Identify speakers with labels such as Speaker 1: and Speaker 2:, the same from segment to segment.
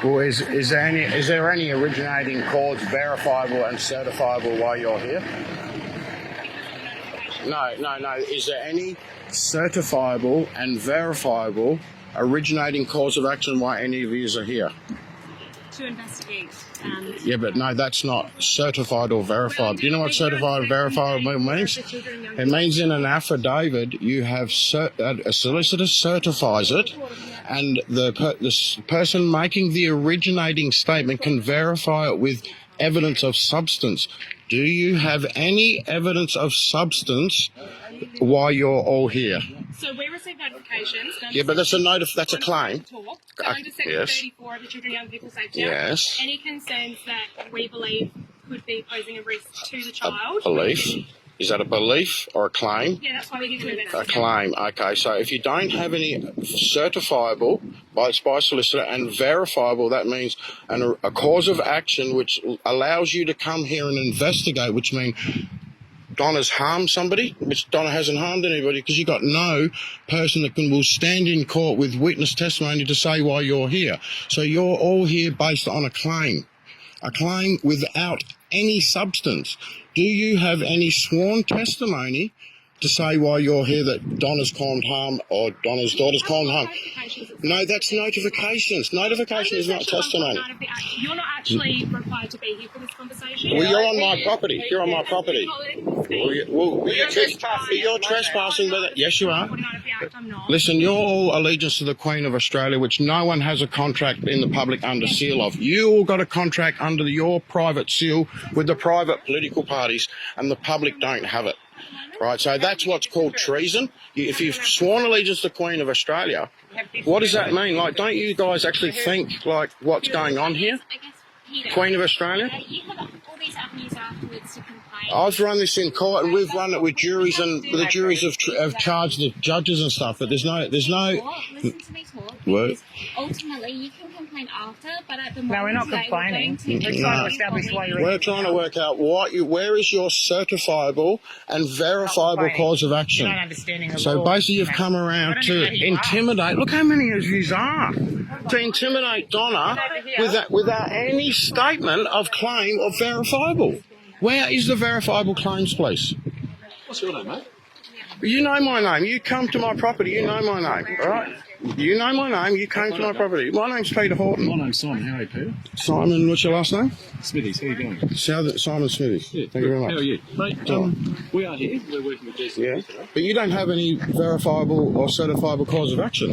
Speaker 1: Well, is there any originating cause verifiable and certifiable while you're here? No. Is there any certifiable and verifiable originating cause of action why any of you are here?
Speaker 2: To investigate.
Speaker 1: Yeah, but no, that's not certified or verified. Do you know what certified or verified means? It means in an affidavit you have a solicitor certifies it, and the person making the originating statement can verify it with evidence of substance. Do you have any evidence of substance why you're all here?
Speaker 2: So we received notifications.
Speaker 1: Yeah, but that's a claim.
Speaker 2: Under Section
Speaker 1: Yes.
Speaker 2: 34 of the Children and Young People Safety Act,
Speaker 1: Yes.
Speaker 2: any concerns that we believe could be posing a risk to the child.
Speaker 1: Belief? Is that a belief or a claim?
Speaker 2: Yeah, that's why we give you
Speaker 1: A claim. Okay, so if you don't have any certifiable by solicitor and verifiable, that means a cause of action which allows you to come here and investigate, which means Donna's harmed somebody, which Donna hasn't harmed anybody, because you've got no person that will stand in court with witness testimony to say why you're here. So you're all here based on a claim without any substance. Do you have any sworn testimony to say why you're here that Donna's caused harm or Donna's daughter's caused harm? No, that's notifications. Notification is not testimony.
Speaker 2: You're not actually required to be here for this conversation.
Speaker 1: Well, you're on my property. You're on my property. You're trespassing. Yes, you are. Listen, you're all allegiance to the Queen of Australia, which no one has a contract in the public under seal of. You all got a contract under your private seal with the private political parties, and the public don't have it. Right, so that's what's called treason. If you've sworn allegiance to the Queen of Australia, what does that mean? Like, don't you guys actually think, like, what's going on here? Queen of Australia?
Speaker 2: You have all these avenues afterwards to complain.
Speaker 1: I've run this in court, and we've run it with juries, and the juries have charged the judges and stuff, but there's no...
Speaker 3: Listen to me talk.
Speaker 1: What?
Speaker 3: Ultimately, you can complain after, but at the moment...
Speaker 4: No, we're not complaining. We're trying to establish why you're...
Speaker 1: We're trying to work out where is your certifiable and verifiable cause of action.
Speaker 4: You're not understanding the
Speaker 1: So
Speaker 4: law.
Speaker 1: basically you've come around to intimidate... Look how many of you are. To intimidate Donna without any statement of claim of verifiable. Where is the verifiable claims, please?
Speaker 5: What's your name, mate?
Speaker 1: You know my name. You come to my property. You know my name, all right? You know my name. You came to my property. My name's Peter Horton.
Speaker 5: My name's Simon. How are you, Peter?
Speaker 1: Simon, what's your last name?
Speaker 5: Smithies. How are you doing?
Speaker 1: Simon Smithies.
Speaker 5: Yeah,
Speaker 1: Thank you very much.
Speaker 5: How are you? Mate, we are here. We're working with DC.
Speaker 1: Yeah, but you don't have any verifiable or certifiable cause of action.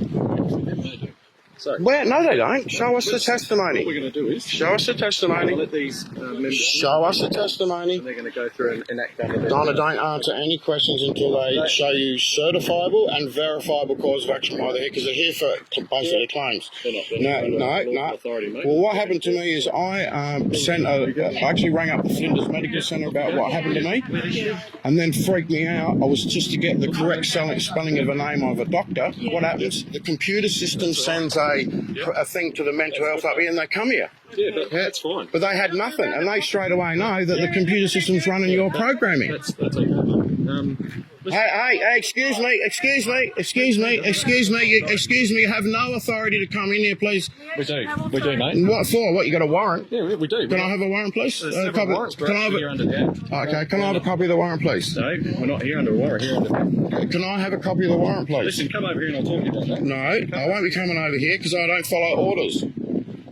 Speaker 5: They do. So,
Speaker 1: Where? No, they don't. Show us the
Speaker 5: what we're
Speaker 1: testimony.
Speaker 5: going to do is...
Speaker 1: Show us the
Speaker 5: I'll
Speaker 1: testimony.
Speaker 5: let these members...
Speaker 1: Show us the testimony.
Speaker 5: And they're going to go through and enact under their...
Speaker 1: Donna, don't answer any questions until they show you certifiable and verifiable cause of action while they're here, because they're here for basically claims. No.
Speaker 5: Authority, mate.
Speaker 1: Well, what happened to me is I actually rang up the Flinders Medical Centre about what happened to me, and then freaked me out. I was just to get the correct spelling of a name of a doctor. What happens? The computer system sends a thing to the mental health up here, and they come here.
Speaker 5: Yeah, that's fine.
Speaker 1: But they had nothing, and they straight away know that the computer system's running your programming.
Speaker 5: That's okay, mate.
Speaker 1: Hey, excuse me, you have no authority to come in here, please.
Speaker 5: We do, mate.
Speaker 1: And what for? What, you got a warrant?
Speaker 5: Yeah, we do.
Speaker 1: Can I have a warrant, please?
Speaker 5: There's several warrants, but you're under doubt.
Speaker 1: Okay, can I have a copy of the warrant, please?
Speaker 5: No, we're not here under a warrant, here under doubt.
Speaker 1: Can I have a copy of the warrant, please?
Speaker 5: Listen, come over here and I'll talk to you about that.
Speaker 1: No, I won't be coming over here because I don't follow orders.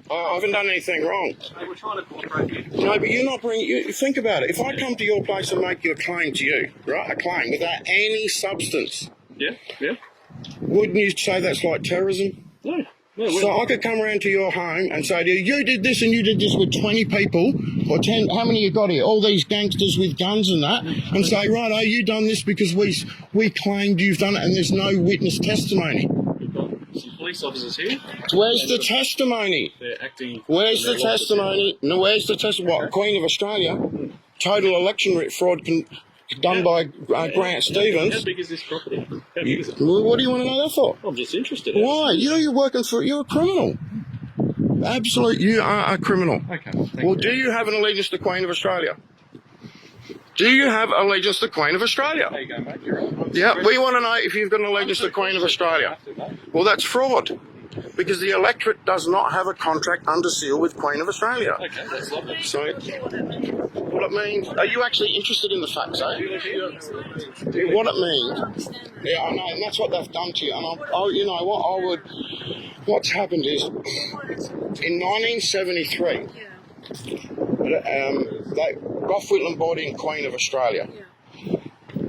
Speaker 1: I haven't done anything wrong.
Speaker 5: Hey, we're trying to cooperate here.
Speaker 1: No, but you're not bringing... You think about it. If I come to your place and make you a claim to you, right, a claim without any substance,
Speaker 5: Yeah.
Speaker 1: wouldn't you say that's like terrorism?
Speaker 5: No.
Speaker 1: So I could come around to your home and say to you, you did this and you did this with 20 people, or 10, how many you got here? All these gangsters with guns and that, and say, right, you done this because we claimed you've done it, and there's no witness testimony.
Speaker 5: We've got some police officers here.
Speaker 1: Where's the testimony?
Speaker 5: They're acting...
Speaker 1: Where's the testimony? No, where's the testimony? What, Queen of Australia? Total election fraud done by Grant Stevens.
Speaker 5: How big is this property? How big is it?
Speaker 1: What do you want to know that for?
Speaker 5: I'm just interested.
Speaker 1: Why? You're working for... You're a criminal. Absolutely, you are a criminal.
Speaker 5: Okay.
Speaker 1: Well, do you have an allegiance to the Queen of Australia? Do you have allegiance to the Queen of Australia?
Speaker 5: There you go, mate. You're right.
Speaker 1: Yeah, we want to know if you've got an allegiance to the Queen of Australia. Well, that's fraud. Because the electorate does not have a contract under seal with Queen of Australia.
Speaker 5: Okay, that's lovely.
Speaker 1: So, what it means, are you actually interested in the facts, eh? What it means, yeah, I know, and that's what they've done to you. And you know what, what's happened is, in 1973, Gough Whitlam bought in Queen of Australia.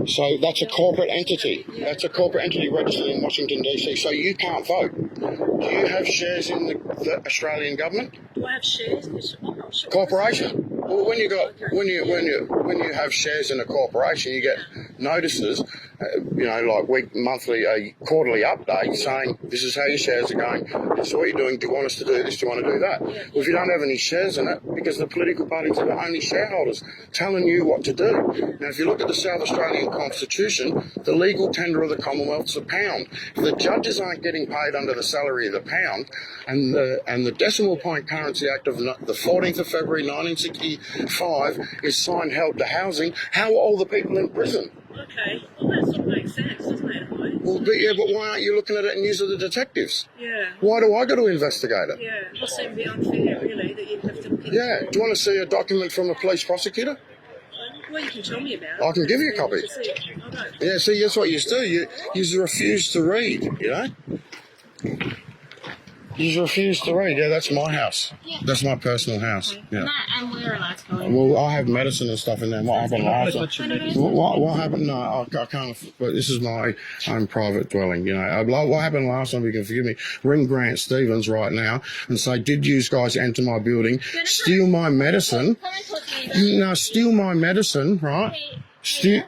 Speaker 1: So that's a corporate entity. That's a corporate entity registered in Washington, D.C. So you can't vote. Do you have shares in the Australian government?
Speaker 6: Do I have shares? I'm not sure.
Speaker 1: Corporation. Well, when you have shares in a corporation, you get notices, like monthly, quarterly update saying this is how your shares are going. This is what you're doing. Do you want us to do this? Do you want to do that? Well, if you don't have any shares in it, because the political parties are the only shareholders telling you what to do. Now, if you look at the South Australian Constitution, the legal tender of the Commonwealth is a pound. If the judges aren't getting paid under the salary of the pound, and the Decimal Point Currency Act of the 14th of February 1965 is signed held to housing, how are all the people in prison?
Speaker 6: Okay, well that sort of makes sense, doesn't it? Right?
Speaker 1: Well, but why aren't you looking at it in use of the detectives?
Speaker 6: Yeah.
Speaker 1: Why do I got to investigate it?
Speaker 6: Yeah, it must seem a bit unfair, really, that you have to...
Speaker 1: Yeah, do you want to see a document from a police prosecutor?
Speaker 6: Well, you can tell me about it.
Speaker 1: I can give you a copy.
Speaker 6: I don't.
Speaker 1: Yeah, see, that's what you do. You refuse to read, you know? You refuse to read. Yeah, that's my house.
Speaker 3: Yeah.
Speaker 1: That's my personal house. Yeah.
Speaker 3: And we're allowed to go in.
Speaker 1: Well, I have medicine and stuff in there. What happened last time? What happened? No, I can't. But this is my own private dwelling. You know, what happened last time? You can forgive me. Ring Grant Stevens right now and say, "Did you guys enter my building, steal my medicine?
Speaker 3: Come and talk to me.
Speaker 1: No, steal my medicine, right?"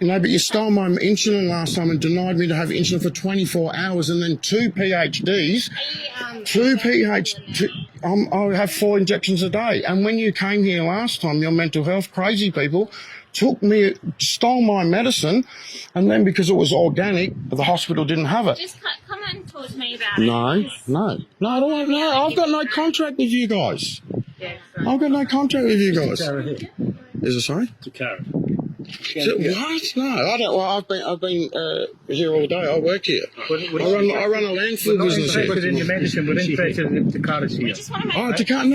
Speaker 1: No, but you stole my insulin last time and denied me to have insulin for 24 hours, and then two PhDs. I have 4 injections a day. And when you came here last time, your mental health crazy people stole my medicine, and then because it was organic, the hospital didn't have it.
Speaker 3: Just come and talk to me about
Speaker 1: No,
Speaker 3: it.
Speaker 1: I don't want. No, I've got no contract with you guys. I've got no contract with you guys. Is it sorry?
Speaker 5: To carry.
Speaker 1: What? No, I don't. Well, I've been here all day. I work here. I run a landfill business here.
Speaker 4: Interested in your medicine, we're interested in Takara's here.
Speaker 3: Just want to make
Speaker 1: Oh, Takara,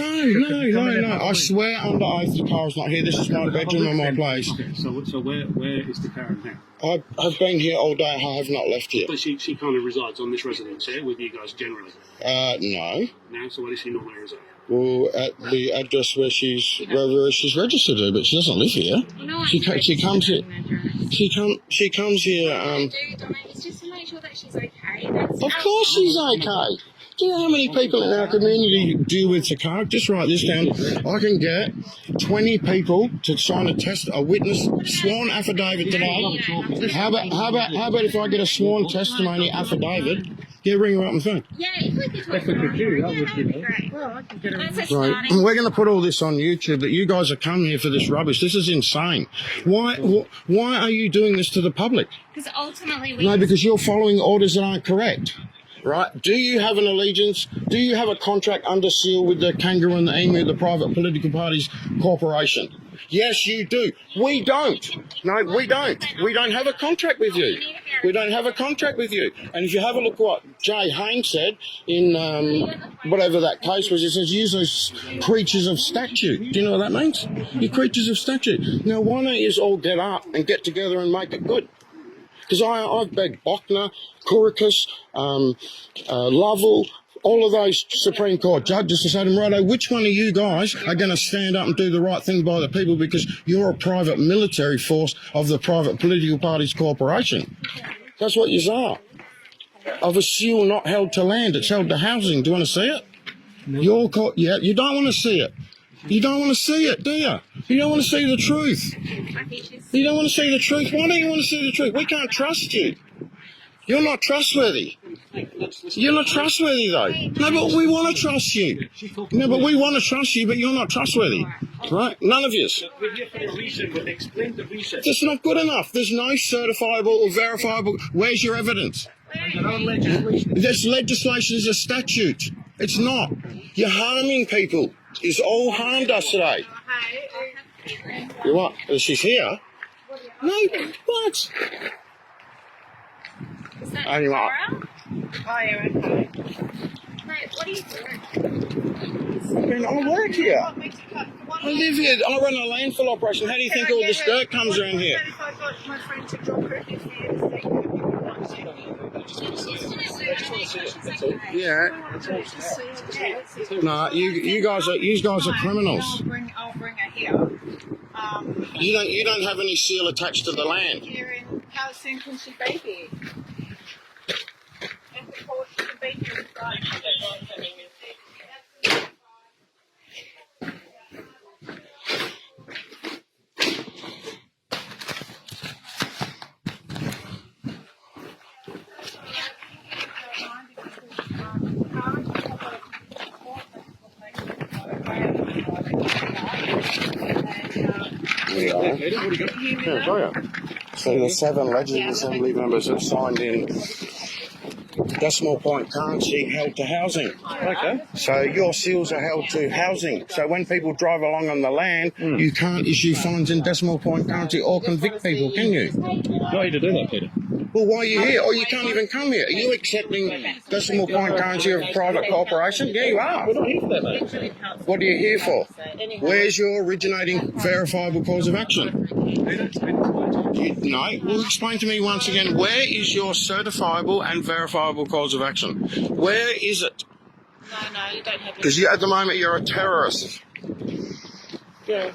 Speaker 1: no. I swear under oath Takara's not here. This is my bedroom and my place.
Speaker 5: So where is Takara now?
Speaker 1: I have been here all day. I have not left here.
Speaker 5: But she kind of resides on this residence here with you guys generally.
Speaker 1: No.
Speaker 5: Now, so where does she normally reside?
Speaker 1: Well, at the address where she's registered to, but she doesn't live here.
Speaker 3: No,
Speaker 1: She comes here. She comes here.
Speaker 3: It's just to make sure that she's okay.
Speaker 1: Of course she's okay. Do you know how many people in our community deal with Takara? Just write this down. I can get 20 people to sign a witness sworn affidavit today. How about if I get a sworn testimony affidavit? Yeah, ring her up on the phone.
Speaker 3: Yeah, if we could talk
Speaker 4: If we could do, that would be
Speaker 3: great.
Speaker 4: Well, I can get her.
Speaker 3: That's a
Speaker 1: Right.
Speaker 3: starting.
Speaker 1: We're going to put all this on YouTube, that you guys are coming here for this rubbish. This is insane. Why are you doing this to the public?
Speaker 3: Because ultimately we...
Speaker 1: No, because you're following orders that aren't correct. Right? Do you have an allegiance? Do you have a contract under seal with the Kangaroo and the Emu, the private political parties corporation? Yes, you do. We don't. No, we don't. We don't have a contract with you. We don't have a contract with you. And if you have a look what Jay Haynes said in whatever that case was, it says use those creatures of statute. Do you know what that means? You're creatures of statute. Now, why don't you all get up and get together and make it good? Because I've begged Bochner, Koresh, Lovell, all of those Supreme Court judges to say to them, righto, which one of you guys are going to stand up and do the right thing by the people, because you're a private military force of the private political parties corporation. That's what you are. Of a seal not held to land, it's held to housing. Do you want to see it? No. You don't want to see it. You don't want to see it, do you? You don't want to see the truth. You don't want to see the truth. Why don't you want to see the truth? We can't trust you. You're not trustworthy. You're not trustworthy, though. No, but we want to trust you. No, but we want to trust you, but you're not trustworthy. Right? None of you.
Speaker 5: We're here for a reason, but explain the reason.
Speaker 1: That's not good enough. There's no certifiable or verifiable. Where's your evidence? This legislation is a statute. It's not. You're harming people. It's all harmed us today. You what? She's here? No, what?
Speaker 3: Is that
Speaker 1: Anyway.
Speaker 3: Laura?
Speaker 6: Hi, okay.
Speaker 3: Mate, what are you doing?
Speaker 1: I work here. I live here. I run a landfill operation. How do you think all this dirt comes around here?
Speaker 6: If I got my friend to drop her this year,
Speaker 1: Yeah. No, you guys are criminals.
Speaker 6: I'll bring her here.
Speaker 1: You don't have any seal attached to the land.
Speaker 6: Here in how soon can she be here? And before she can be here in Friday.
Speaker 1: Yeah, show you. So the 7 Legislative Assembly members have signed in decimal point currency held to housing.
Speaker 4: Okay.
Speaker 1: So your seals are held to housing. So when people drive along on the land, you can't issue fines in decimal point currency or convict people, can you?
Speaker 4: Not you to do that, Peter.
Speaker 1: Well, why are you here? Or you can't even come here. Are you accepting decimal point currency of a private corporation? Yeah, you are.
Speaker 4: We're not here for that, mate.
Speaker 1: What are you here for? Where's your originating verifiable cause of action? No. Well, explain to me once again, where is your certifiable and verifiable cause of action? Where is it?
Speaker 6: No, you don't have
Speaker 1: Because at the moment you're a terrorist.
Speaker 6: Yeah.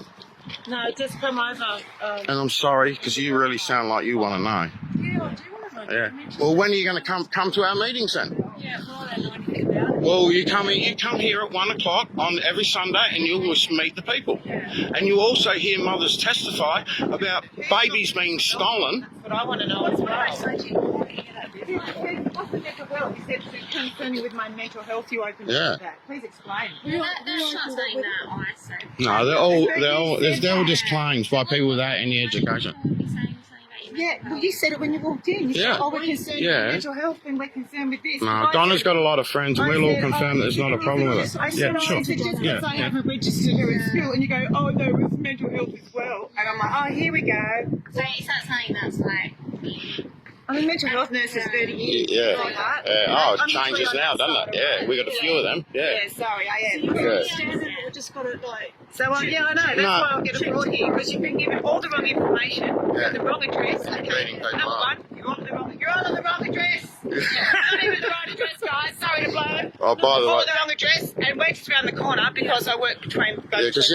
Speaker 6: No, just come over.
Speaker 1: And I'm sorry, because you really sound like you want to know.
Speaker 6: Yeah, I do want to know.
Speaker 1: Yeah. Well, when are you going to come to our meetings then?
Speaker 6: Yeah, well, I don't know anything about it.
Speaker 1: Well, you come here at 1 o'clock on every Sunday, and you'll meet the people. And you also hear mothers testify about babies being stolen.
Speaker 6: But I want to know as well.
Speaker 7: What's the mental health? You said concerning with my mental health, you opened
Speaker 1: Yeah.
Speaker 7: up that. Please explain.
Speaker 3: That's not saying that, I say.
Speaker 1: No, they're all just claims by people without any education.
Speaker 7: Yeah, well, you said it when you walked in. You
Speaker 1: Yeah.
Speaker 7: said, oh, we're concerned
Speaker 1: Yeah.
Speaker 7: with mental health and we're concerned with this.
Speaker 1: No,
Speaker 7: I
Speaker 1: Donna's
Speaker 7: said-
Speaker 1: got a lot of friends, and
Speaker 7: I
Speaker 1: we'll all
Speaker 7: said,
Speaker 1: confirm that there's not a problem with it.
Speaker 7: I said,
Speaker 1: Yeah, sure.
Speaker 7: is it just because
Speaker 1: Yeah,
Speaker 7: I
Speaker 1: yeah.
Speaker 7: haven't registered her in school? And you go, oh, no, it's mental health as well. And I'm like, oh, here we go.
Speaker 3: So is that something that's like,
Speaker 7: I'm a mental health nurse for 30 years.
Speaker 1: Yeah.
Speaker 7: Like that.
Speaker 1: Oh, it
Speaker 7: I'm
Speaker 1: changes
Speaker 7: literally
Speaker 1: now,
Speaker 7: on
Speaker 1: doesn't
Speaker 7: that
Speaker 1: it?
Speaker 7: side
Speaker 1: Yeah,
Speaker 7: of
Speaker 1: we got a few of them. Yeah.
Speaker 7: Yeah, sorry, I am.
Speaker 1: Yeah.
Speaker 6: We just got it like.
Speaker 7: So, yeah, I know. That's
Speaker 1: No.
Speaker 7: why I'll get it brought here, because you've been given all the wrong information. You've got the wrong address. Okay.
Speaker 1: Beating people
Speaker 7: Number
Speaker 1: up.
Speaker 7: one, you're on the wrong address. Not even the right address, guys. Sorry to blow.
Speaker 1: Oh, by the way,
Speaker 7: All the wrong address, and we're just around the corner because I work between.
Speaker 1: yeah, because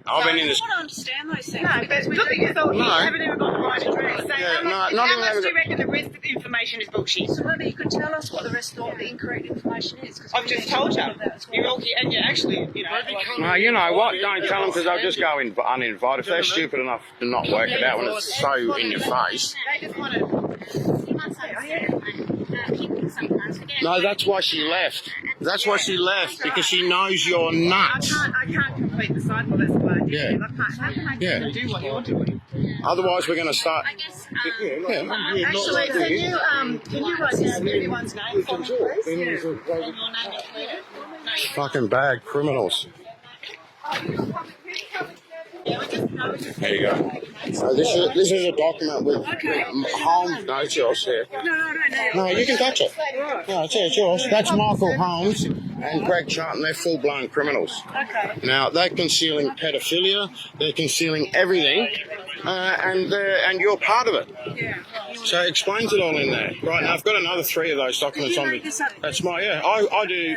Speaker 1: I've been in this.
Speaker 6: I want to understand those things.
Speaker 7: No, but look at yourself.
Speaker 1: No.
Speaker 7: You haven't even got the right address. So
Speaker 1: Yeah,
Speaker 7: how
Speaker 1: no,
Speaker 7: much,
Speaker 1: not
Speaker 7: how
Speaker 1: even
Speaker 7: much
Speaker 1: having
Speaker 7: do you
Speaker 1: the-
Speaker 7: reckon the rest of the information is bullshit?
Speaker 6: So maybe you could tell us what the rest of the incorrect information is. 'Cause
Speaker 7: I've
Speaker 6: we
Speaker 7: just
Speaker 6: need to
Speaker 7: told you.
Speaker 6: know that as well.
Speaker 7: You're all here, and you're actually, you know. Like,
Speaker 1: No, you know what? Don't tell them because they'll just go uninvited. If they're stupid enough to not work it out when it's so in your face.
Speaker 7: they just want to.
Speaker 3: you must understand, like, people sometimes forget.
Speaker 1: No, that's why she left. That's why she left, because she knows you're nuts.
Speaker 7: I can't complete the cycle. That's why I did.
Speaker 1: Yeah.
Speaker 7: I can't. How can I
Speaker 1: Yeah.
Speaker 7: do what you're doing?
Speaker 1: Otherwise, we're going to start.
Speaker 3: I guess,
Speaker 7: Actually, can you write down everyone's name for me, please?
Speaker 3: and your name included.
Speaker 1: Fucking bad criminals. There you go. So this is a document with Holmes. No, it's yours here. No, you can touch it. No, it's yours. That's Michael Holmes and Greg Charlton. They're full-blown criminals.
Speaker 6: Okay.
Speaker 1: Now they're concealing pedophilia. They're concealing everything, and you're part of it.
Speaker 6: Yeah.
Speaker 1: So it explains it all in there. Right now, I've got another 3 of those documents on me. That's I do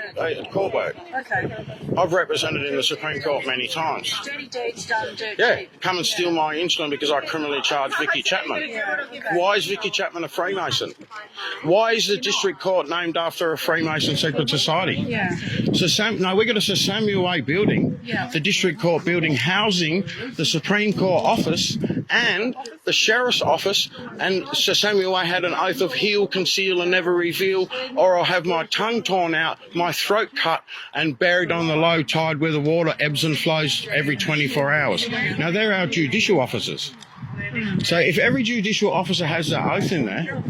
Speaker 1: court work.
Speaker 6: Okay.
Speaker 1: I've represented in the Supreme Court many times.
Speaker 6: Dirty deeds done, dirty.
Speaker 1: Yeah, come and steal my insulin because I criminally charged Vicky Chapman. Why is Vicky Chapman a Freemason? Why is the district court named after a Freemason secret society?
Speaker 6: Yeah.
Speaker 1: We got a Sir Samuel A building,
Speaker 6: Yeah.
Speaker 1: the district court building housing the Supreme Court office and the sheriff's office, and Sir Samuel A had an oath of heal, conceal and never reveal, or I'll have my tongue torn out, my throat cut and buried on the low tide where the water ebbs and flows every 24 hours. Now they're our judicial officers. So if every judicial officer has that oath in there,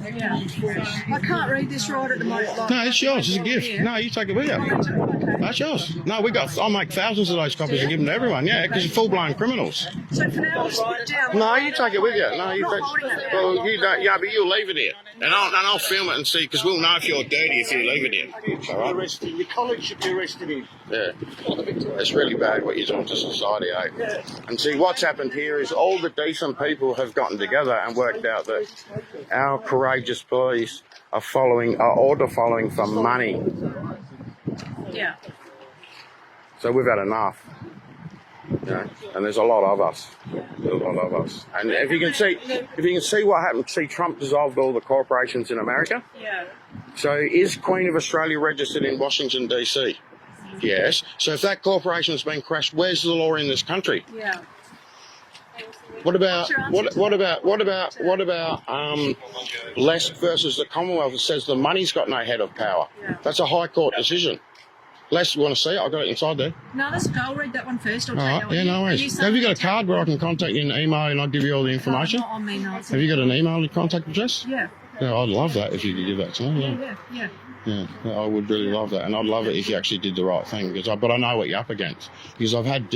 Speaker 6: I can't read this right at the moment. Like,
Speaker 1: no, it's yours. It's a gift. No, you take it with you.
Speaker 6: okay.
Speaker 1: That's yours. No, I'll make thousands of those copies and give them to everyone. Yeah, because you're full-blown criminals.
Speaker 6: So for now, I'll just put it down.
Speaker 1: No, you take it with you. No, you take. Well, you don't. Yeah, but you'll leave it here, and I'll film it and see, because we'll know if you're dirty if you leave it here. All right?
Speaker 5: Arrested. Your colleague should be arrested in.
Speaker 1: Yeah, it's really bad what you're doing to society, eh? And see, what's happened here is all the decent people have gotten together and worked out that our courageous police are order following for money.
Speaker 6: Yeah.
Speaker 1: So we've had enough. You know, and there's a lot of us. There's a lot of us. And if you can see what happened, see Trump dissolved all the corporations in America.
Speaker 6: Yeah.
Speaker 1: So is Queen of Australia registered in Washington DC? Yes. So if that corporation's been crashed, where's the law in this country?
Speaker 6: Yeah.
Speaker 1: What about Lesk versus the Commonwealth that says the money's got no head of power?
Speaker 6: Yeah.
Speaker 1: That's a High Court decision. Les, you want to see it? I've got it inside there.
Speaker 6: No, let's go. I'll read that one first. I'll
Speaker 1: All
Speaker 6: tell
Speaker 1: right.
Speaker 6: you.
Speaker 1: Yeah, no worries. Have you got a card where I can contact you in an email and I'll give you all the information?
Speaker 6: Not on me, no.
Speaker 1: Have you got an email contact address?
Speaker 6: Yeah.
Speaker 1: Yeah, I'd love that if you could give that to me.
Speaker 6: Yeah.
Speaker 1: Yeah, I would really love that, and I'd love it if you actually did the right thing. But I know what you're up against, because I've had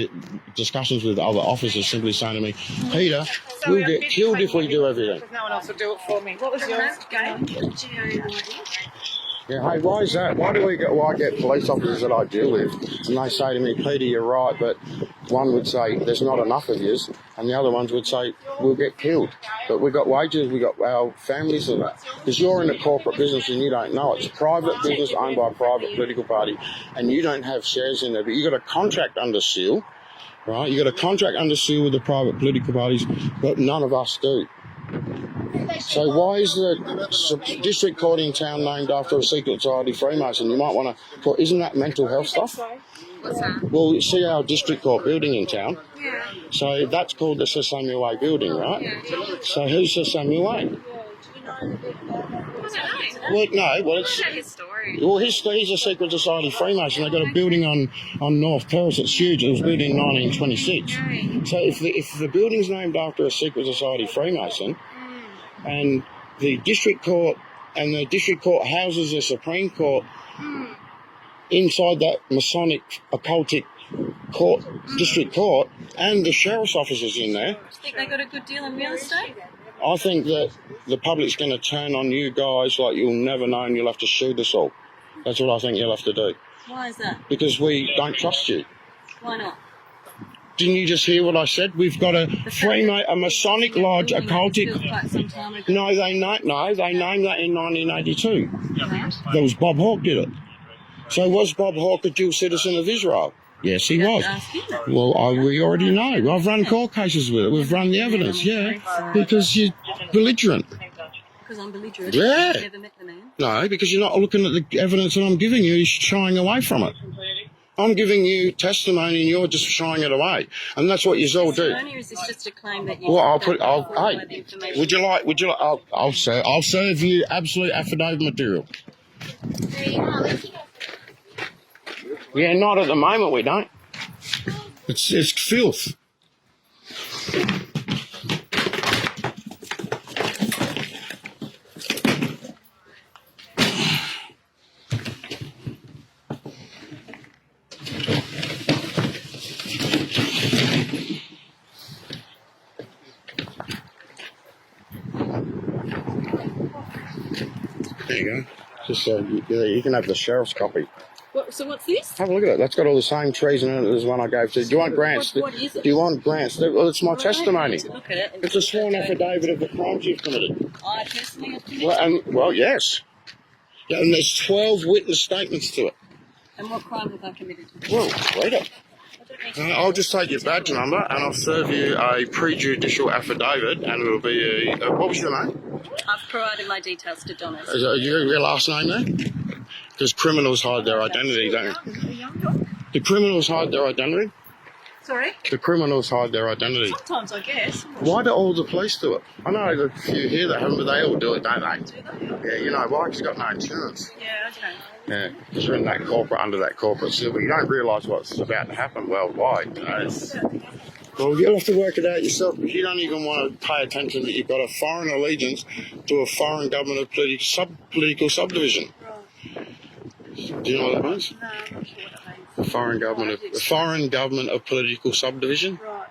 Speaker 1: discussions with other officers simply saying to me, "Peter, we'll get killed if we do everything."
Speaker 7: No one else will do it for me. What was yours?
Speaker 1: Yeah, hey, why is that? Why I get police officers that I deal with, and they say to me, "Peter, you're right," but one would say there's not enough of yous, and the other ones would say we'll get killed. But we've got wages, we've got our families and that. Because you're in a corporate business and you don't know it. It's a private business owned by a private political party, and you don't have shares in there, but you've got a contract under seal, right? You've got a contract under seal with the private political parties, but none of us do. So why is the district court in town named after a secret society Freemason? You might want to put, isn't that mental health stuff?
Speaker 3: What's that?
Speaker 1: Well, you see our district court building in town.
Speaker 3: Yeah.
Speaker 1: So that's called the Sir Samuel Way building, right?
Speaker 3: Yeah.
Speaker 1: So who's Sir Samuel Way?
Speaker 3: I don't know.
Speaker 1: Well, no, well, it's...
Speaker 3: I don't know his story.
Speaker 1: Well, he's a secret society Freemason. They've got a building on North Terrace. It's huge. It was built in 1926. So if the building's named after a secret society Freemason, and the district court houses the Supreme Court inside that Masonic occultic court, district court, and the sheriff's officers in there,
Speaker 6: Do you think they got a good deal in real estate?
Speaker 1: I think that the public's going to turn on you guys like you'll never know, and you'll have to shoot us all. That's what I think you'll have to do.
Speaker 6: Why is that?
Speaker 1: Because we don't trust you.
Speaker 6: Why not?
Speaker 1: Didn't you just hear what I said? We've got a Masonic lodge, occultic. No, they named that in 1982. That was Bob Hawke did it. So was Bob Hawke a dual citizen of Israel? Yes, he was. Well, we already know. I've run court cases with it. We've run the evidence. Yeah, because you're belligerent.
Speaker 6: Because I'm belligerent.
Speaker 1: Yeah.
Speaker 6: I've never met the man.
Speaker 1: No, because you're not looking at the evidence that I'm giving you. You're shying away from it. I'm giving you testimony and you're just shying it away. And that's what you all do.
Speaker 6: Or is this just a claim that you...
Speaker 1: Well, hey, would you like, I'll serve you absolute affidavit material. Yeah, not at the moment we don't. It's filth. There you go. Just you can have the sheriff's copy.
Speaker 6: So what's this?
Speaker 1: Have a look at it. That's got all the same trees in it as one I gave to. Do you want grants?
Speaker 6: What is it?
Speaker 1: Do you want grants? Well, it's my testimony.
Speaker 6: Look at it.
Speaker 1: It's a sworn affidavit of the crimes you've committed.
Speaker 6: I personally have committed.
Speaker 1: Well, yes. Yeah, and there's 12 witness statements to it.
Speaker 6: And what crime have I committed?
Speaker 1: Well, read it. I'll just take your badge number and I'll serve you a prejudicial affidavit, and it'll be what was your name?
Speaker 6: I've provided my details to Donna.
Speaker 1: Is your last name there? Because criminals hide their identity, don't they? The criminals hide their identity?
Speaker 6: Sorry?
Speaker 1: The criminals hide their identity.
Speaker 6: Sometimes, I guess.
Speaker 1: Why do all the police do it? I know there's a few here that haven't, but they all do it, don't they?
Speaker 6: Do they?
Speaker 1: Yeah, you know why? Because you've got no insurance.
Speaker 6: Yeah, okay.
Speaker 1: Yeah, because you're in that corporate, under that corporate seal, but you don't realise what's about to happen worldwide. You know, Well, you'll have to work it out yourself because you don't even want to pay attention that you've got a foreign allegiance to a foreign government of political subdivision.
Speaker 7: Right.
Speaker 1: Do you know what that means?
Speaker 7: No, I'm not sure what that means.
Speaker 1: The foreign government of political subdivision
Speaker 7: Right.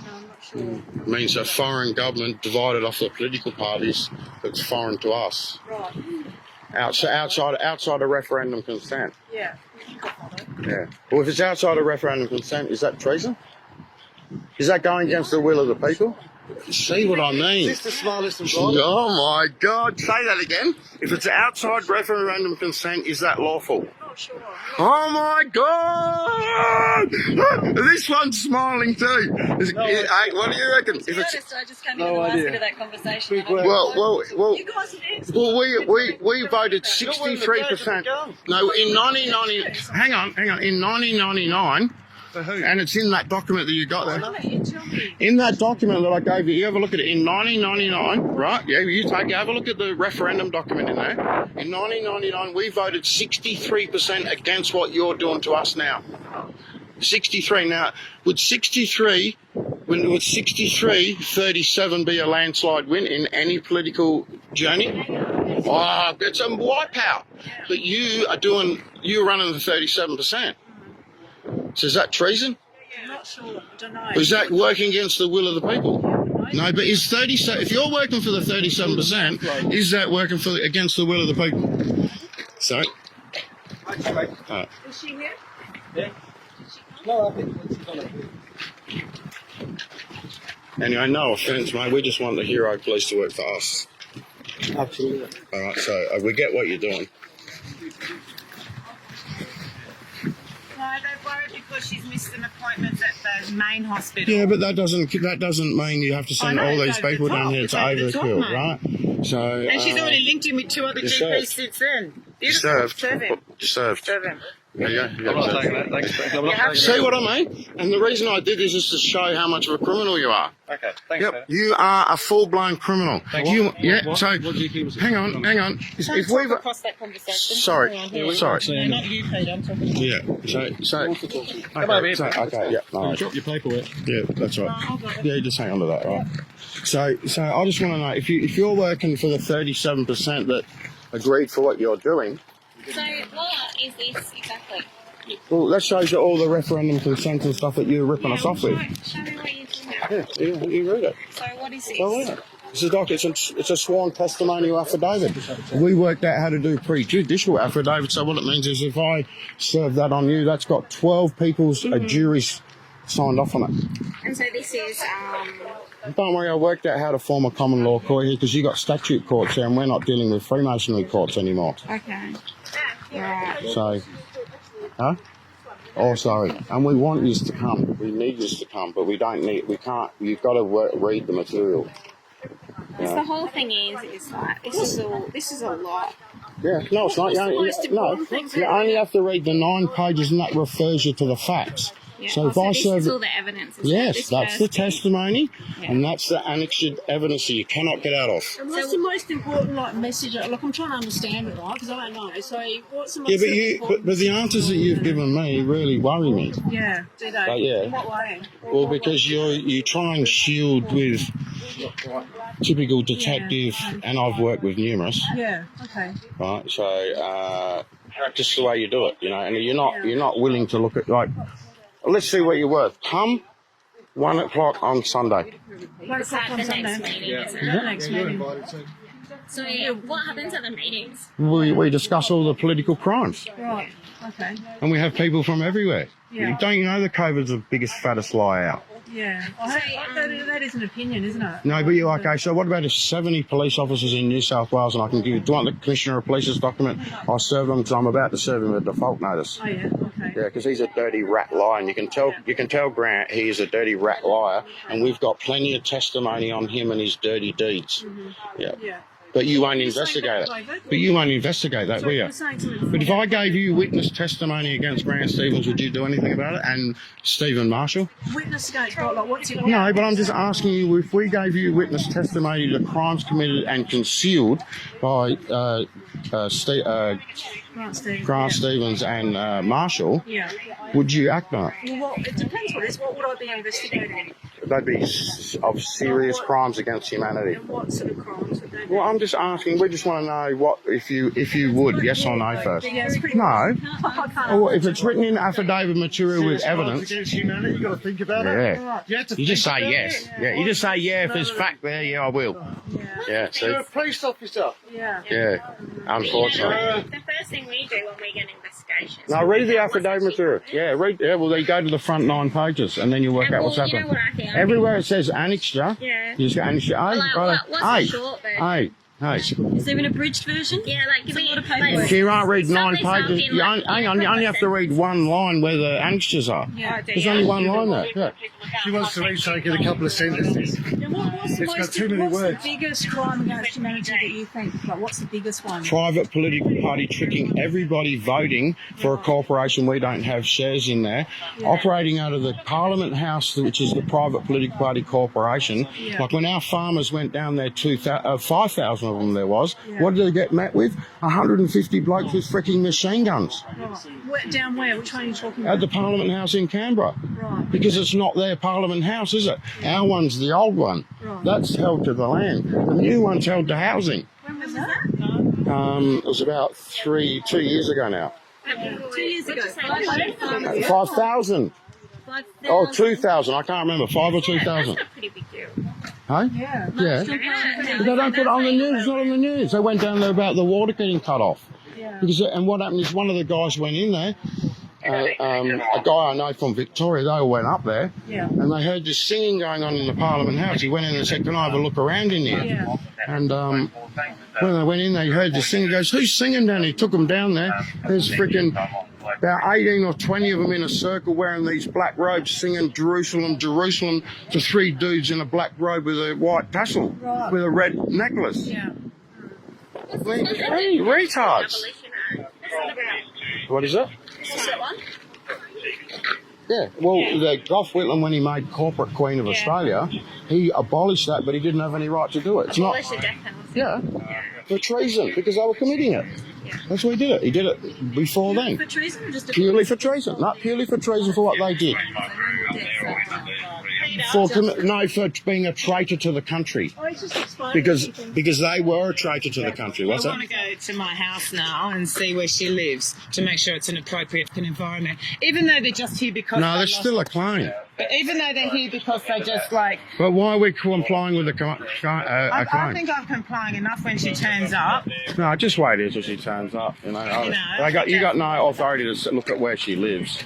Speaker 7: No, I'm not sure.
Speaker 1: means a foreign government divided off the political parties that's foreign to us.
Speaker 7: Right.
Speaker 1: Outside of referendum consent.
Speaker 7: Yeah.
Speaker 1: Yeah. Well, if it's outside of referendum consent, is that treason? Is that going against the will of the people? See what I mean?
Speaker 5: Is this the smallest employer?
Speaker 1: Oh my God! Say that again. If it's outside referendum consent, is that lawful?
Speaker 7: Not sure.
Speaker 1: Oh my God! This one's smiling too. What do you reckon?
Speaker 6: To be honest, I just came in
Speaker 5: No
Speaker 6: the last
Speaker 5: idea.
Speaker 6: bit of that conversation.
Speaker 5: Big
Speaker 6: and I-
Speaker 1: Well,
Speaker 7: You guys are dancing.
Speaker 1: we voted 63%. No, in 1990. Hang on. In 1999,
Speaker 5: For who?
Speaker 1: and it's in that document that you got there.
Speaker 7: No, you tell me.
Speaker 1: In that document that I gave you, you have a look at it. In 1999, right? Yeah, have a look at the referendum document in there. In 1999, we voted 63% against what you're doing to us now. 63. Now, would 37 be a landslide win in any political journey? Oh, it's a wipeout. But you're running the 37%. So is that treason?
Speaker 7: I'm not sure. I don't know.
Speaker 1: Is that working against the will of the people? No, but is 37? If you're working for the 37%, is that working against the will of the people? So,
Speaker 7: Is she here?
Speaker 5: No, I think it's gonna be.
Speaker 1: anyway, no offence, mate. We just want the hero police to work for us.
Speaker 5: Absolutely.
Speaker 1: All right, so we get what you're doing.
Speaker 7: No, don't worry because she's missed an appointment at the main hospital.
Speaker 1: Yeah, but that doesn't mean you have to send
Speaker 7: I know,
Speaker 1: all these
Speaker 7: it's over
Speaker 1: people
Speaker 7: the
Speaker 1: down
Speaker 7: top.
Speaker 1: here
Speaker 7: It's
Speaker 1: to
Speaker 7: over the top,
Speaker 1: overkill,
Speaker 7: mate.
Speaker 1: right? So,
Speaker 7: And she's already linked in with two other
Speaker 1: you're
Speaker 7: GPs
Speaker 1: served.
Speaker 7: since then.
Speaker 1: you're
Speaker 7: Beautiful.
Speaker 1: served.
Speaker 7: Serve him.
Speaker 1: You're served.
Speaker 7: Serve him.
Speaker 1: There you go. You
Speaker 4: I'm
Speaker 1: got
Speaker 4: not
Speaker 1: it.
Speaker 4: taking that. Thanks. I'm
Speaker 7: You
Speaker 4: not
Speaker 7: have
Speaker 4: taking
Speaker 1: See what I mean? And the reason I did this is to show how much of a criminal you are.
Speaker 4: that. Okay. Thanks.
Speaker 1: Yep,
Speaker 4: Sir.
Speaker 1: you are a full-blown criminal.
Speaker 4: Thanks.
Speaker 1: You,
Speaker 4: What-
Speaker 1: yeah.
Speaker 4: what-
Speaker 1: So,
Speaker 4: what GP was it?
Speaker 1: hang on.
Speaker 7: Don't
Speaker 1: If
Speaker 7: talk
Speaker 1: we've,
Speaker 7: across that conversation.
Speaker 1: sorry, sorry.
Speaker 7: No, not you, Pete. I'm talking to you.
Speaker 1: Yeah. So,
Speaker 4: over
Speaker 1: okay.
Speaker 4: here.
Speaker 1: Okay. Yeah. All right.
Speaker 4: Drop your paperwork.
Speaker 1: Yeah, that's right.
Speaker 7: I'll go.
Speaker 1: Yeah, just hang on to that, right? So I just want to know if you're working for the 37% that agreed for what you're doing.
Speaker 3: So what is this exactly?
Speaker 1: Well, that shows you all the referendum consent and stuff that you're ripping us off with.
Speaker 3: Show me what you're talking about.
Speaker 1: Yeah, you read it.
Speaker 3: So what is this?
Speaker 1: Go read it. It's a sworn testimonial affidavit. We worked out how to do prejudicial affidavit. So what it means is if I serve that on you, that's got 12 people's juries signed off on it.
Speaker 3: And so this is
Speaker 1: Don't worry, I worked out how to form a common law court here because you got statute courts here and we're not dealing with Freemasonry courts anymore.
Speaker 3: okay. Right.
Speaker 1: So, huh? Oh, sorry. And we want you to come. We need you to come, but we can't. You've got to read the material.
Speaker 3: So the whole thing is like this is a lot.
Speaker 1: Yeah, no, it's not. You only have to read the 9 pages and that refers you to the facts.
Speaker 3: Yeah.
Speaker 1: So if I
Speaker 3: this
Speaker 1: serve
Speaker 3: is
Speaker 1: it,
Speaker 3: all the evidence.
Speaker 1: yes, that's the testimony,
Speaker 3: Yeah.
Speaker 1: and that's the annexed evidence that you cannot get out of.
Speaker 7: And what's the most important message? Like I'm trying to understand it, right? Because I don't know. So what's the most
Speaker 1: Yeah,
Speaker 7: important?
Speaker 1: but the answers that you've given me really worry me.
Speaker 7: Yeah, do they?
Speaker 1: But yeah.
Speaker 7: In what way?
Speaker 1: Well, because you try and shield with typical detective, and I've worked with numerous,
Speaker 7: Yeah. Okay.
Speaker 1: right? So just the way you do it, and you're not willing to look at let's see what you're worth. Come 1 o'clock on Sunday.
Speaker 7: 1
Speaker 3: It's
Speaker 7: o'clock
Speaker 3: at
Speaker 7: on
Speaker 3: the
Speaker 7: Sunday.
Speaker 3: next meeting, isn't
Speaker 7: The
Speaker 3: it?
Speaker 7: next meeting.
Speaker 3: So what happens at the meetings?
Speaker 1: We discuss all the political crimes,
Speaker 7: Right. Okay.
Speaker 1: and we have people from everywhere.
Speaker 7: Yeah.
Speaker 1: Don't you know the COVID's the biggest, fattest lie out?
Speaker 7: Yeah. That is an opinion, isn't it?
Speaker 1: No, but you're okay. So what about if 70 police officers in New South Wales, and I can give you, do you want the Commissioner of Police's document? I'll serve them because I'm about to serve him a default notice.
Speaker 7: Oh yeah. Okay.
Speaker 1: Yeah, because he's a dirty rat liar, and you can tell Grant he is a dirty rat liar, and we've got plenty of testimony on him and his dirty deeds. Yeah.
Speaker 7: Yeah.
Speaker 1: But you won't
Speaker 7: You're saying
Speaker 1: investigate
Speaker 7: that,
Speaker 1: it.
Speaker 7: David?
Speaker 1: But you won't investigate that,
Speaker 7: So
Speaker 1: will you?
Speaker 7: you're saying something.
Speaker 1: But if I gave you witness testimony against Grant Stevens, would you do anything about it? And Stephen Marshall?
Speaker 7: Witness against what? Like what's it?
Speaker 1: No, but I'm just asking you, if we gave you witness testimony to crimes committed and concealed by
Speaker 7: Grant Stevens.
Speaker 1: Grant Stevens and Marshall,
Speaker 7: Yeah.
Speaker 1: would you act on it?
Speaker 7: Well, it depends what it is. What would I be investigating?
Speaker 1: they'd be of serious crimes against humanity.
Speaker 6: And what sort of crimes would they be?
Speaker 1: Well, I'm just asking. We just want to know what if you would, yes or no first.
Speaker 6: Yeah, it's pretty
Speaker 1: No.
Speaker 6: I can't
Speaker 1: Or if it's written in affidavit material with evidence.
Speaker 5: Against humanity, you've got to think about
Speaker 1: Yeah.
Speaker 5: it. You, have to
Speaker 1: You just
Speaker 5: think
Speaker 1: say
Speaker 5: about
Speaker 1: yes.
Speaker 5: it.
Speaker 1: Yeah. You just say yeah. If there's fact there, yeah, I will. Yeah. So
Speaker 5: You're a police officer.
Speaker 6: Yeah.
Speaker 1: yeah. Unfortunately.
Speaker 3: The first thing we do when we get investigations.
Speaker 1: Now read the affidavit material. Yeah, read. Yeah, well, they go to the front 9 pages, and then you work out what's
Speaker 3: You know
Speaker 1: happening.
Speaker 3: what I think?
Speaker 1: Everywhere it says annexure,
Speaker 3: Yeah.
Speaker 1: you just go annexure.
Speaker 3: What's the short version?
Speaker 1: Hey.
Speaker 6: Is there an abridged version?
Speaker 3: Yeah, like give me
Speaker 6: a lot of paperwork.
Speaker 1: So you can't read
Speaker 3: Sum
Speaker 1: 9
Speaker 3: this up
Speaker 1: pages.
Speaker 3: in,
Speaker 1: You
Speaker 3: like,
Speaker 1: hang on, you only have to read one line where the annexures are.
Speaker 6: Yeah.
Speaker 1: There's only one line there. Yeah.
Speaker 5: She wants to retake it a couple of sentences.
Speaker 6: What's the
Speaker 5: It's got too many words.
Speaker 6: biggest crime against humanity that you think? Like, what's the biggest one?
Speaker 1: Private political party tricking everybody voting for a corporation we don't have shares in there, operating out of the Parliament House, which is the private political party corporation. Like when our farmers went down there, 5,000 of them there was. What did they get met with? 150 blokes with freaking machine guns
Speaker 6: Down where? Which one are you talking
Speaker 1: at
Speaker 6: about?
Speaker 1: the Parliament House in Canberra.
Speaker 6: Right.
Speaker 1: Because it's not their Parliament House, is it? Our one's the old one.
Speaker 6: Right.
Speaker 1: That's held to the land. The new one's held to housing.
Speaker 6: When was that?
Speaker 1: It was about 2 years ago now.
Speaker 6: 2 years ago.
Speaker 1: 5,000. Oh, 2,000. I can't remember. 5 or 2,000.
Speaker 3: That's a pretty big deal.
Speaker 1: Hey?
Speaker 6: Yeah.
Speaker 1: Yeah. But they don't put it on the news. It's not on the news. They went down there about the water getting cut off.
Speaker 6: Yeah.
Speaker 1: Because, and what happened is one of the guys went in there. A guy I know from Victoria, they all went up there.
Speaker 6: Yeah.
Speaker 1: And they heard this singing going on in the Parliament House. He went in and said, "Can I have a look around in here?"
Speaker 6: Yeah.
Speaker 1: And when they went in, they heard the singing. He goes, "Who's singing down here?" He took them down there. There's freaking about 18 or 20 of them in a circle wearing these black robes singing Jerusalem, Jerusalem to 3 dudes in a black robe with a white tassel with a red necklace.
Speaker 6: Yeah.
Speaker 1: Hey, retards. What is it? Yeah, well, the Gough Whitlam, when he made corporate queen of Australia, he abolished that, but he didn't have any right to do it. It's not.
Speaker 3: Abolish the death penalty.
Speaker 1: Yeah, for treason, because they were committing it. That's why he did it. He did it before then.
Speaker 6: For treason or just a
Speaker 1: Purely for treason. Not purely for treason for what they did. For being a traitor to the country.
Speaker 6: Oh, it's just explaining
Speaker 1: Because they were a traitor to the country. What's
Speaker 7: I
Speaker 1: that?
Speaker 7: want to go to my house now and see where she lives to make sure it's an appropriate environment. Even though they're just here because
Speaker 1: No,
Speaker 7: they
Speaker 1: there's still a claim.
Speaker 7: But even though they're here because they just like...
Speaker 1: But why are we complying with a
Speaker 7: I
Speaker 1: claim?
Speaker 7: think I'm complying enough when she turns up.
Speaker 1: No, just wait until she turns up. You got no authority to look at where she lives.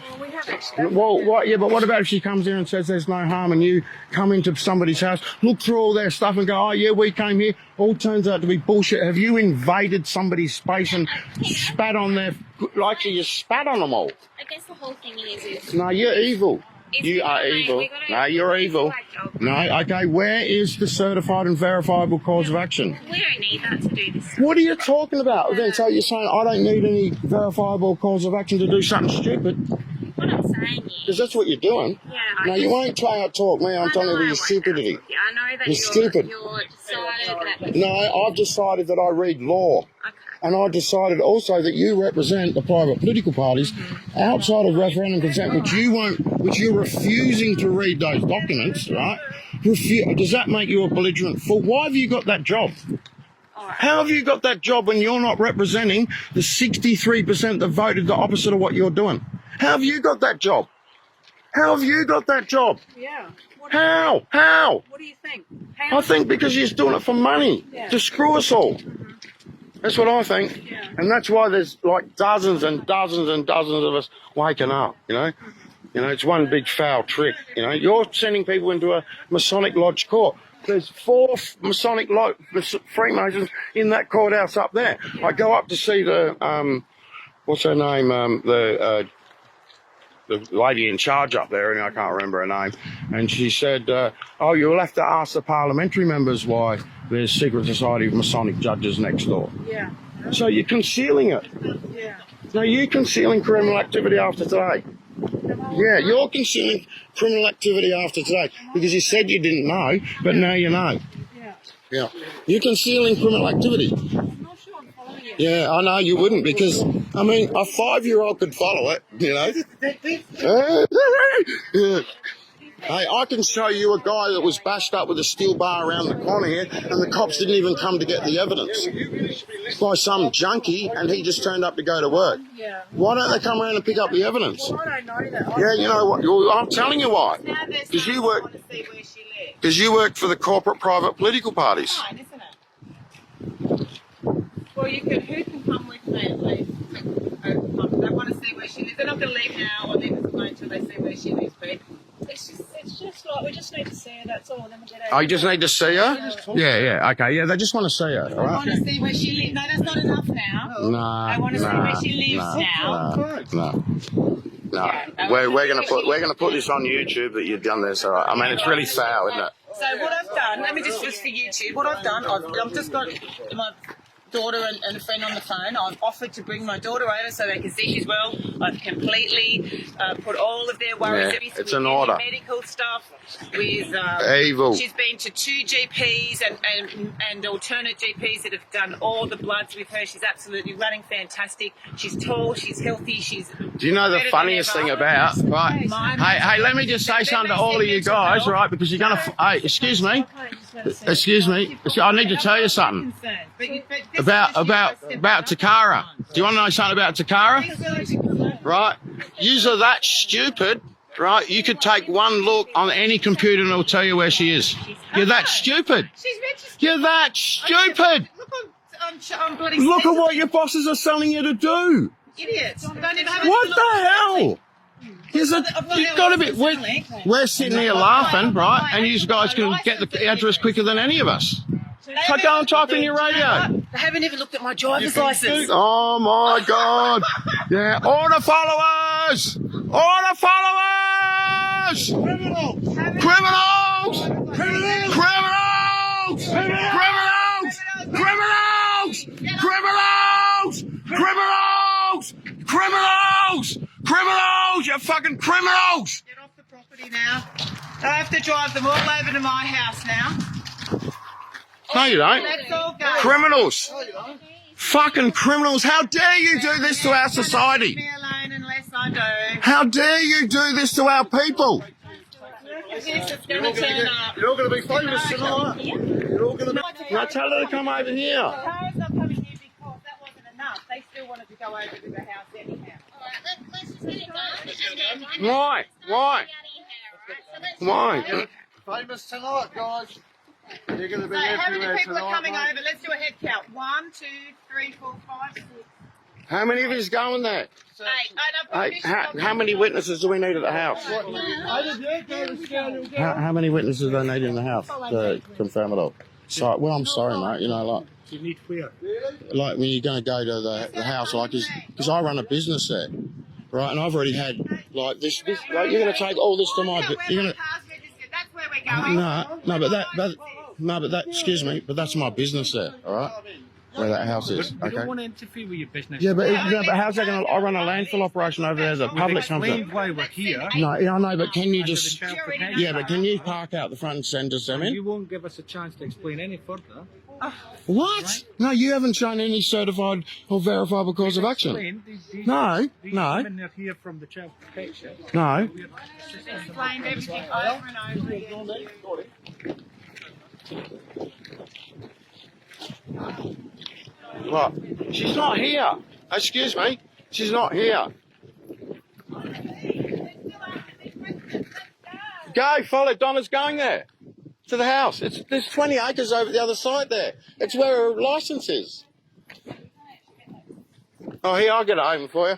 Speaker 1: Well, what? Yeah, but what about if she comes in and says there's no harm, and you come into somebody's house, look through all their stuff, and go, "Oh yeah, we came here." All turns out to be bullshit. Have you invaded somebody's space and spat on their? Like you spat on them all?
Speaker 3: I guess the whole thing is
Speaker 1: No, you're evil. You are
Speaker 3: we
Speaker 1: evil.
Speaker 3: gotta-
Speaker 1: No, you're evil. No, okay. Where is the certified and verifiable cause of action?
Speaker 3: we don't need that to do this.
Speaker 1: What are you talking about? Then so you're saying I don't need any verifiable cause of action to do something stupid?
Speaker 3: What I'm saying
Speaker 1: Because
Speaker 3: is,
Speaker 1: that's what you're doing.
Speaker 3: yeah.
Speaker 1: No, you won't try out talk me. I'm telling you with your stupidity.
Speaker 3: Yeah, I know that
Speaker 1: You're stupid.
Speaker 3: You're decided that.
Speaker 1: No, I've decided that I read law.
Speaker 3: Okay.
Speaker 1: And I decided also that you represent the private political parties outside of referendum consent, which you're refusing to read those documents, right? Does that make you a belligerent fool? Why have you got that job? How have you got that job when you're not representing the 63% that voted the opposite of what you're doing? How have you got that job? How have you got that job?
Speaker 6: Yeah.
Speaker 1: How?
Speaker 6: What do you think?
Speaker 1: I think because you're doing it for money, to screw us all. That's what I think.
Speaker 6: Yeah.
Speaker 1: And that's why there's like dozens and dozens and dozens of us waking up, you know. You know, it's one big foul trick, you know. You're sending people into a Masonic Lodge court. There's 4 Masonic Freemasons in that courthouse up there. I go up to see the, what's her name, the lady in charge up there, and I can't remember her name, and she said, "Oh, you'll have to ask the parliamentary members why there's secret society of Masonic judges next door."
Speaker 6: Yeah.
Speaker 1: So you're concealing it.
Speaker 6: Yeah.
Speaker 1: No, you're concealing criminal activity after today. Yeah, you're concealing criminal activity after today because you said you didn't know, but now you know.
Speaker 6: Yeah.
Speaker 1: Yeah, you're concealing criminal activity.
Speaker 6: I'm not sure I'm following you.
Speaker 1: Yeah, I know you wouldn't because, I mean, a 5-year-old could follow it, you know. Yeah. Hey, I can show you a guy that was bashed up with a steel bar around the corner here, and the cops didn't even come to get the evidence. By some junkie, and he just turned up to go to work.
Speaker 6: Yeah.
Speaker 1: Why don't they come around and pick up the evidence?
Speaker 6: Well, I don't know that.
Speaker 1: Yeah, you know what? Well, I'm telling you why.
Speaker 7: Now they're
Speaker 1: Because
Speaker 7: saying
Speaker 1: you
Speaker 7: they
Speaker 1: work.
Speaker 7: want to see where she lives.
Speaker 1: Because you work for the corporate private political parties.
Speaker 7: Fine, isn't it? Well, who can come with me at least? They want to see where she lives. They're not going to leave now or leave us alone until they see where she lives, but
Speaker 6: It's just like we just need to see her. That's all. Then we get
Speaker 1: Oh, you just need to see her? Yeah, okay, yeah, they just want to see her, all
Speaker 7: they
Speaker 1: right?
Speaker 7: want to see where she lives. No, that's not enough now.
Speaker 1: No,
Speaker 7: I want to see where she lives now.
Speaker 1: No. We're gonna put this on YouTube that you've done this, all right? I mean, it's really foul, isn't it?
Speaker 7: So what I've done, let me just for YouTube, what I've done, I've just got my daughter and a friend on the phone. I've offered to bring my daughter over so they can see she's well. I've completely put all of their worries,
Speaker 1: Yeah,
Speaker 7: everything
Speaker 1: it's
Speaker 7: with
Speaker 1: an
Speaker 7: any
Speaker 1: order.
Speaker 7: medical stuff, with
Speaker 1: Evil.
Speaker 7: she's been to 2 GPs and alternate GPs that have done all the bloods with her. She's absolutely running fantastic. She's tall, she's healthy, she's
Speaker 1: Do you know the
Speaker 7: better than
Speaker 1: funniest
Speaker 7: ever.
Speaker 1: thing about, right? Hey, let me just say something to all of you guys, right? Because you're gonna, hey, excuse me, I need to tell you something about Takara. Do you want to know something about Takara? Right? You're that stupid, right? You could take one look on any computer and it'll tell you where she is. You're that stupid.
Speaker 7: She's registered.
Speaker 1: You're that stupid.
Speaker 7: Look on bloody
Speaker 1: Look at what your bosses are telling you to do.
Speaker 7: idiots. Don't even have
Speaker 1: What the hell? You've got to be. We're sitting here laughing, right? And you guys can get the address quicker than any of us. So go and type in your radio.
Speaker 7: They haven't even looked at my driver's license.
Speaker 1: Oh my God! Yeah, order followers! Order followers! Criminals! Criminals! Criminals! Criminals! Criminals! Criminals! Criminals! Criminals! You fucking criminals!
Speaker 7: Get off the property now. I have to drive them all over to my house now.
Speaker 1: No, you don't.
Speaker 7: Let's all go.
Speaker 1: Criminals! Fucking criminals! How dare you do this to our society?
Speaker 7: Leave me alone unless I do.
Speaker 1: How dare you do this to our people?
Speaker 7: This is going to turn up.
Speaker 1: You're all going to be famous tonight. You're all going to be. Now tell her to come over here.
Speaker 7: Tara's not coming here because that wasn't enough. They still wanted to go over to the house anyhow.
Speaker 3: Let's just get it done.
Speaker 1: Why? Why? Why?
Speaker 5: Famous tonight, guys. You're going to be
Speaker 7: So how many
Speaker 5: everywhere
Speaker 7: people
Speaker 5: tonight,
Speaker 7: are coming
Speaker 5: mate.
Speaker 7: over? Let's do a head count. 1, 2, 3, 4, 5, 6, 8.
Speaker 1: How many of you's going there?
Speaker 7: And I've got
Speaker 1: Hey, how many witnesses do we need at the house? How many witnesses do they need in the house to confirm it all? So, well, I'm sorry, mate. You know, like.
Speaker 5: You need where?
Speaker 1: Like when you're going to go to the house, like, because I run a business there, right? And I've already had, like, this like, you're going to take all this to my, you're going to,
Speaker 7: That's where we're going.
Speaker 1: no, but that, excuse me, but that's my business there, all right? Where that house is,
Speaker 8: We don't
Speaker 1: okay?
Speaker 8: want to interfere with your business.
Speaker 1: Yeah, but how's that going to, I run a landfill operation over there, the public comes
Speaker 8: Explain
Speaker 1: in.
Speaker 8: why we're here.
Speaker 1: No, yeah, I know, but can you
Speaker 8: Under the
Speaker 1: just,
Speaker 8: Child Protection
Speaker 1: yeah, but
Speaker 8: Act.
Speaker 1: can you park out the front and send us them
Speaker 8: You
Speaker 1: in?
Speaker 8: won't give us a chance to explain any further.
Speaker 1: What? No, you haven't shown any certified or verifiable cause of action.
Speaker 8: Explain, these
Speaker 1: No,
Speaker 8: these
Speaker 1: no.
Speaker 8: women are here from the Child Protection.
Speaker 1: No.
Speaker 7: Explained everything over and over again.
Speaker 1: What? She's not here. Excuse me. She's not here. Go, follow. Donna's going there. To the house. There's 20 acres over the other side there. It's where her licence is. Oh, here, I'll get it over for you.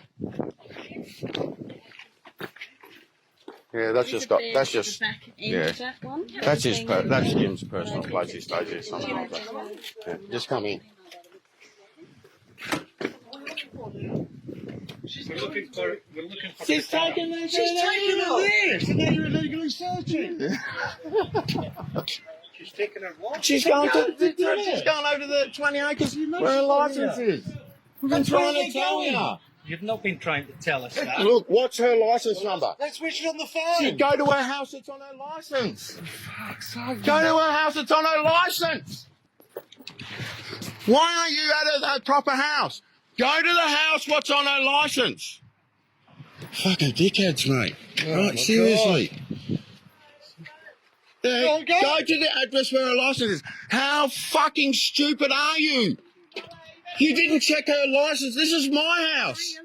Speaker 1: Yeah, that's just, yeah. That's that's Jim's personal place. He stays here sometimes. Yeah, just come in.
Speaker 8: We're looking for
Speaker 1: She's taking this.
Speaker 5: this, and then you're illegally searching. She's taking her what?
Speaker 1: She's going over to the 20 acres where her licence is. We've been trying to tell you.
Speaker 8: You've not been trying to tell us that.
Speaker 1: Look, what's her licence number?
Speaker 5: That's where she's on the phone.
Speaker 1: You go to her house, it's on her licence. Go to her house, it's on her licence. Why aren't you at her proper house? Go to the house, what's on her licence? Fucking dickheads, mate. Right, seriously. Go to the address where her license is. How fucking stupid are you? You didn't check her license. This is my house.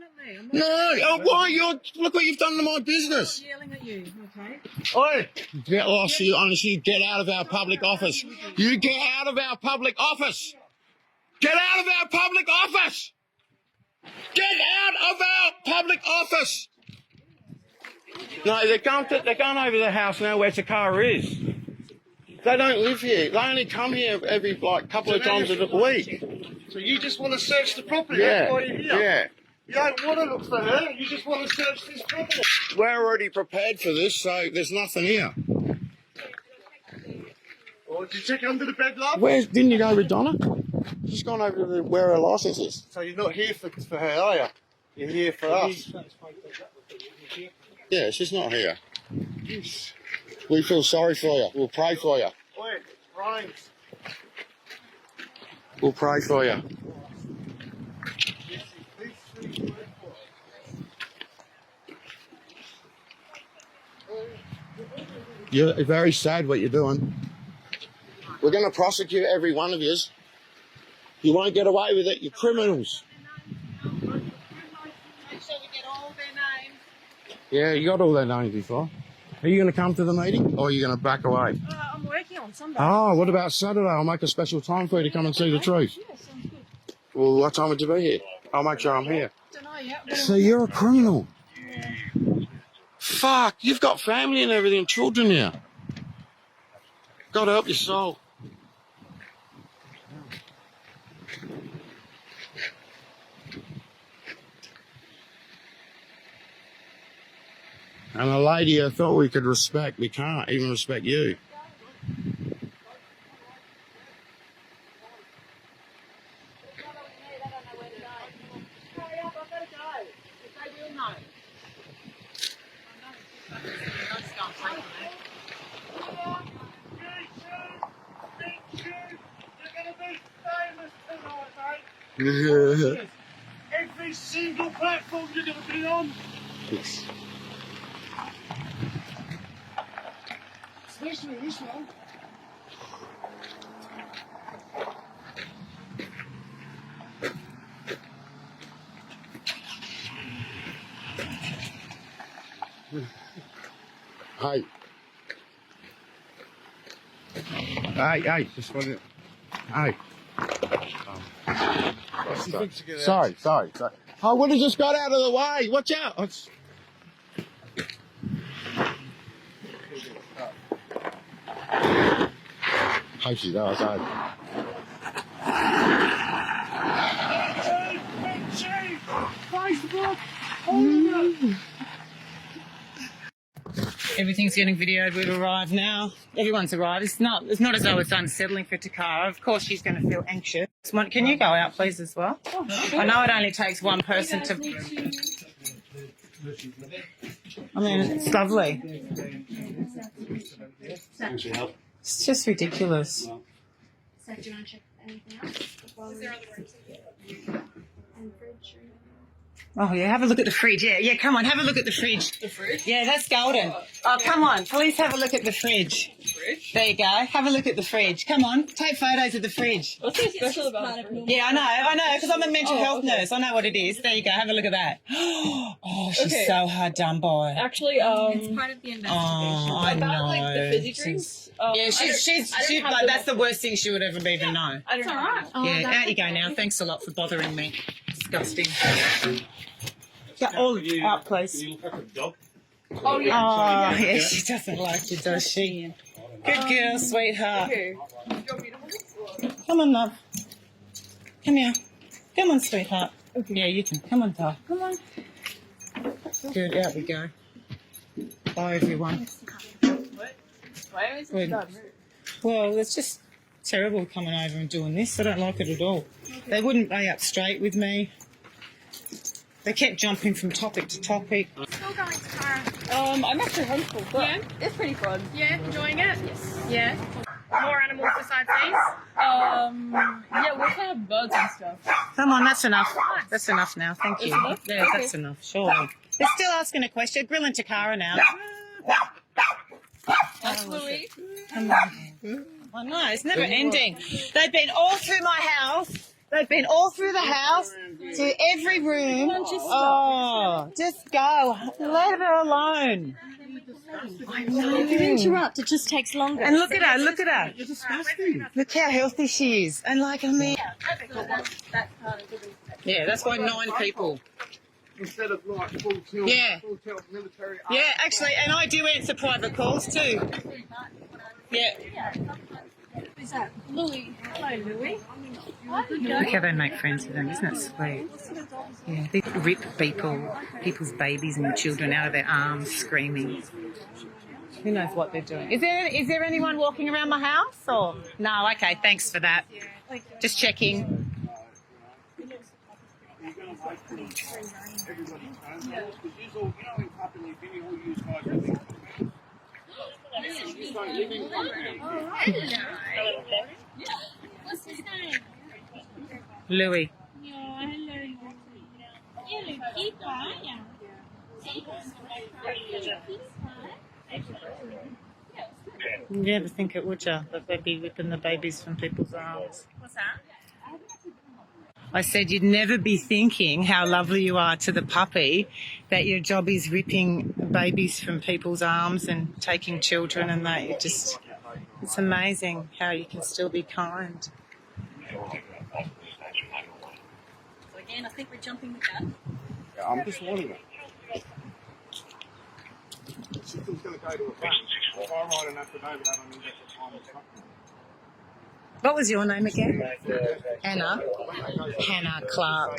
Speaker 1: No, why? Look what you've done to my business.
Speaker 6: I'm yelling at you, okay?
Speaker 1: Oi! Get lost, you honestly. Get out of our public office. You get out of our public office. Get out of our public office. Get out of our public office. No, they're going over the house now where Takara is. They don't live here. They only come here every couple of times a week.
Speaker 5: So you just want to search the property?
Speaker 1: Yeah,
Speaker 5: That's why you're here.
Speaker 1: yeah.
Speaker 5: You don't want to look for her. You just want to search this property.
Speaker 1: We're already prepared for this, so there's nothing here.
Speaker 5: Or did you check under the bed, love?
Speaker 1: Didn't you go with Donna? She's gone over to where her license is.
Speaker 5: So you're not here for her, are you? You're here for us.
Speaker 1: Yeah, she's not here. We feel sorry for you. We'll pray for you.
Speaker 5: Oi, Ryan.
Speaker 1: We'll pray for you. You're very sad what you're doing. We're going to prosecute every one of you. You won't get away with it. You're criminals.
Speaker 7: Make sure we get all their names.
Speaker 1: Yeah, you got all their names before. Are you going to come to the meeting or are you going to back away?
Speaker 6: I'm working on Sunday.
Speaker 1: Oh, what about Saturday? I'll make a special time for you to come and see the truth.
Speaker 6: Yeah, sounds good.
Speaker 1: Well, what time would you be here? I'll make sure I'm here.
Speaker 6: Don't know yet.
Speaker 1: So you're a criminal. Fuck, you've got family and everything, children here. God help your soul. And a lady I thought we could respect, we can't even respect you.
Speaker 5: Every single platform you're going to be on. Especially this one.
Speaker 1: Hey. Hey, just want to... Hey. Sorry. I would have just got out of the way. Watch out. Hope she does,
Speaker 7: Everything's getting videoed. We've arrived now. Everyone's arrived. It's not as though it's unsettling for Takara. Of course, she's going to feel anxious. Can you go out, please, as well? I know it only takes one person to... I mean, it's lovely. It's just ridiculous.
Speaker 2: So do you want to check anything else? Is there other rooms? And fridge?
Speaker 7: Oh, yeah, have a look at the fridge. Yeah, come on, have a look at the fridge. The fridge? Yeah, that's golden. Oh, come on, please have a look at the fridge. Fridge? There you go. Have a look at the fridge. Come on, take photos of the fridge.
Speaker 6: What's so special about it?
Speaker 7: Yeah, I know, because I'm a mental health nurse. I know what it is. There you go, have a look at that. Oh, she's so hard done by.
Speaker 6: Actually,
Speaker 2: It's part of the investigation.
Speaker 7: Oh, I
Speaker 6: about
Speaker 7: know.
Speaker 6: like the fizzy drinks.
Speaker 7: Yeah, she's like, that's the worst thing she would ever even know.
Speaker 6: I don't know.
Speaker 7: Yeah, out you go now. Thanks a lot for bothering me. Disgusting. Get all out, please.
Speaker 6: Oh, yeah.
Speaker 7: Oh, yeah, she doesn't like you, does she? Good girl, sweetheart. Come on, love. Come here. Come on, sweetheart. Yeah, you can. Come on, doll. Come on. Good, out we go. Bye, everyone.
Speaker 6: Why is
Speaker 7: Good. Well, it's just terrible coming over and doing this. I don't like it at all. They wouldn't lay up straight with me. They kept jumping from topic to topic.
Speaker 2: Still going to Tara.
Speaker 6: I'm actually homeschooled, but
Speaker 2: Yeah?
Speaker 6: it's pretty fun.
Speaker 2: Yeah, enjoying it? Yes. Yeah. More animals besides these?
Speaker 6: Yeah, we can have birds and stuff.
Speaker 7: Come on, that's enough. That's enough now. Thank you.
Speaker 6: enough?
Speaker 7: Yeah, that's enough. Sure. They're still asking a question. Grilling Takara now. That's Louis. I know, it's never ending. They've been all through my house. They've been all through the house, to every room. Oh, just go. Let her alone. I know.
Speaker 6: If you interrupt, it just takes longer.
Speaker 7: And look at her, look at her. Look how healthy she is. And like, I mean... Yeah, that's why 9 people.
Speaker 1: Instead of like full tilt,
Speaker 7: Yeah.
Speaker 1: military.
Speaker 7: Yeah, actually, and I do answer private calls too. Yeah.
Speaker 2: Is that Louis? Hello, Louis.
Speaker 7: Look how they make friends with them, isn't it sweet? Yeah, they rip people's babies and children out of their arms, screaming. Who knows what they're doing? Is there anyone walking around my house? Or no? Okay, thanks for that. Just checking.
Speaker 2: What's his name?
Speaker 7: Louis.
Speaker 2: Yeah, hello. Yeah, keep quiet.
Speaker 7: You ever think it, would you, that they'd be ripping the babies from people's arms?
Speaker 3: What's that?
Speaker 7: I said you'd never be thinking how lovely you are to the puppy, that your job is ripping babies from people's arms and taking children, and that you just, it's amazing how you can still be kind.
Speaker 6: So again, I think we're jumping the gun.
Speaker 1: Yeah, I'm just warning her. She's going to go to a bank. If I write an affidavit, I don't need that for time.
Speaker 7: What was your name again? Anna. Hannah Clark.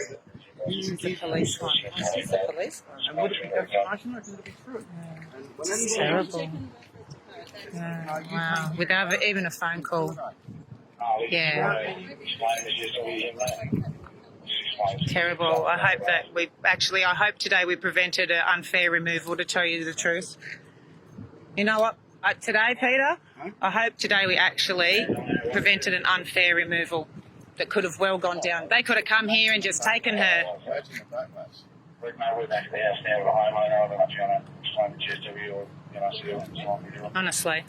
Speaker 7: She's the police one. She's the police one.
Speaker 1: And would it be defamation or would it be true?
Speaker 7: It's terrible. Yeah, wow. Without even a phone call. Yeah. Terrible. I hope that I hope today we prevented an unfair removal, to tell you the truth. You know what? Today, Peter, I hope today we actually prevented an unfair removal that could have well gone down. They could have come here and just taken her. Honestly.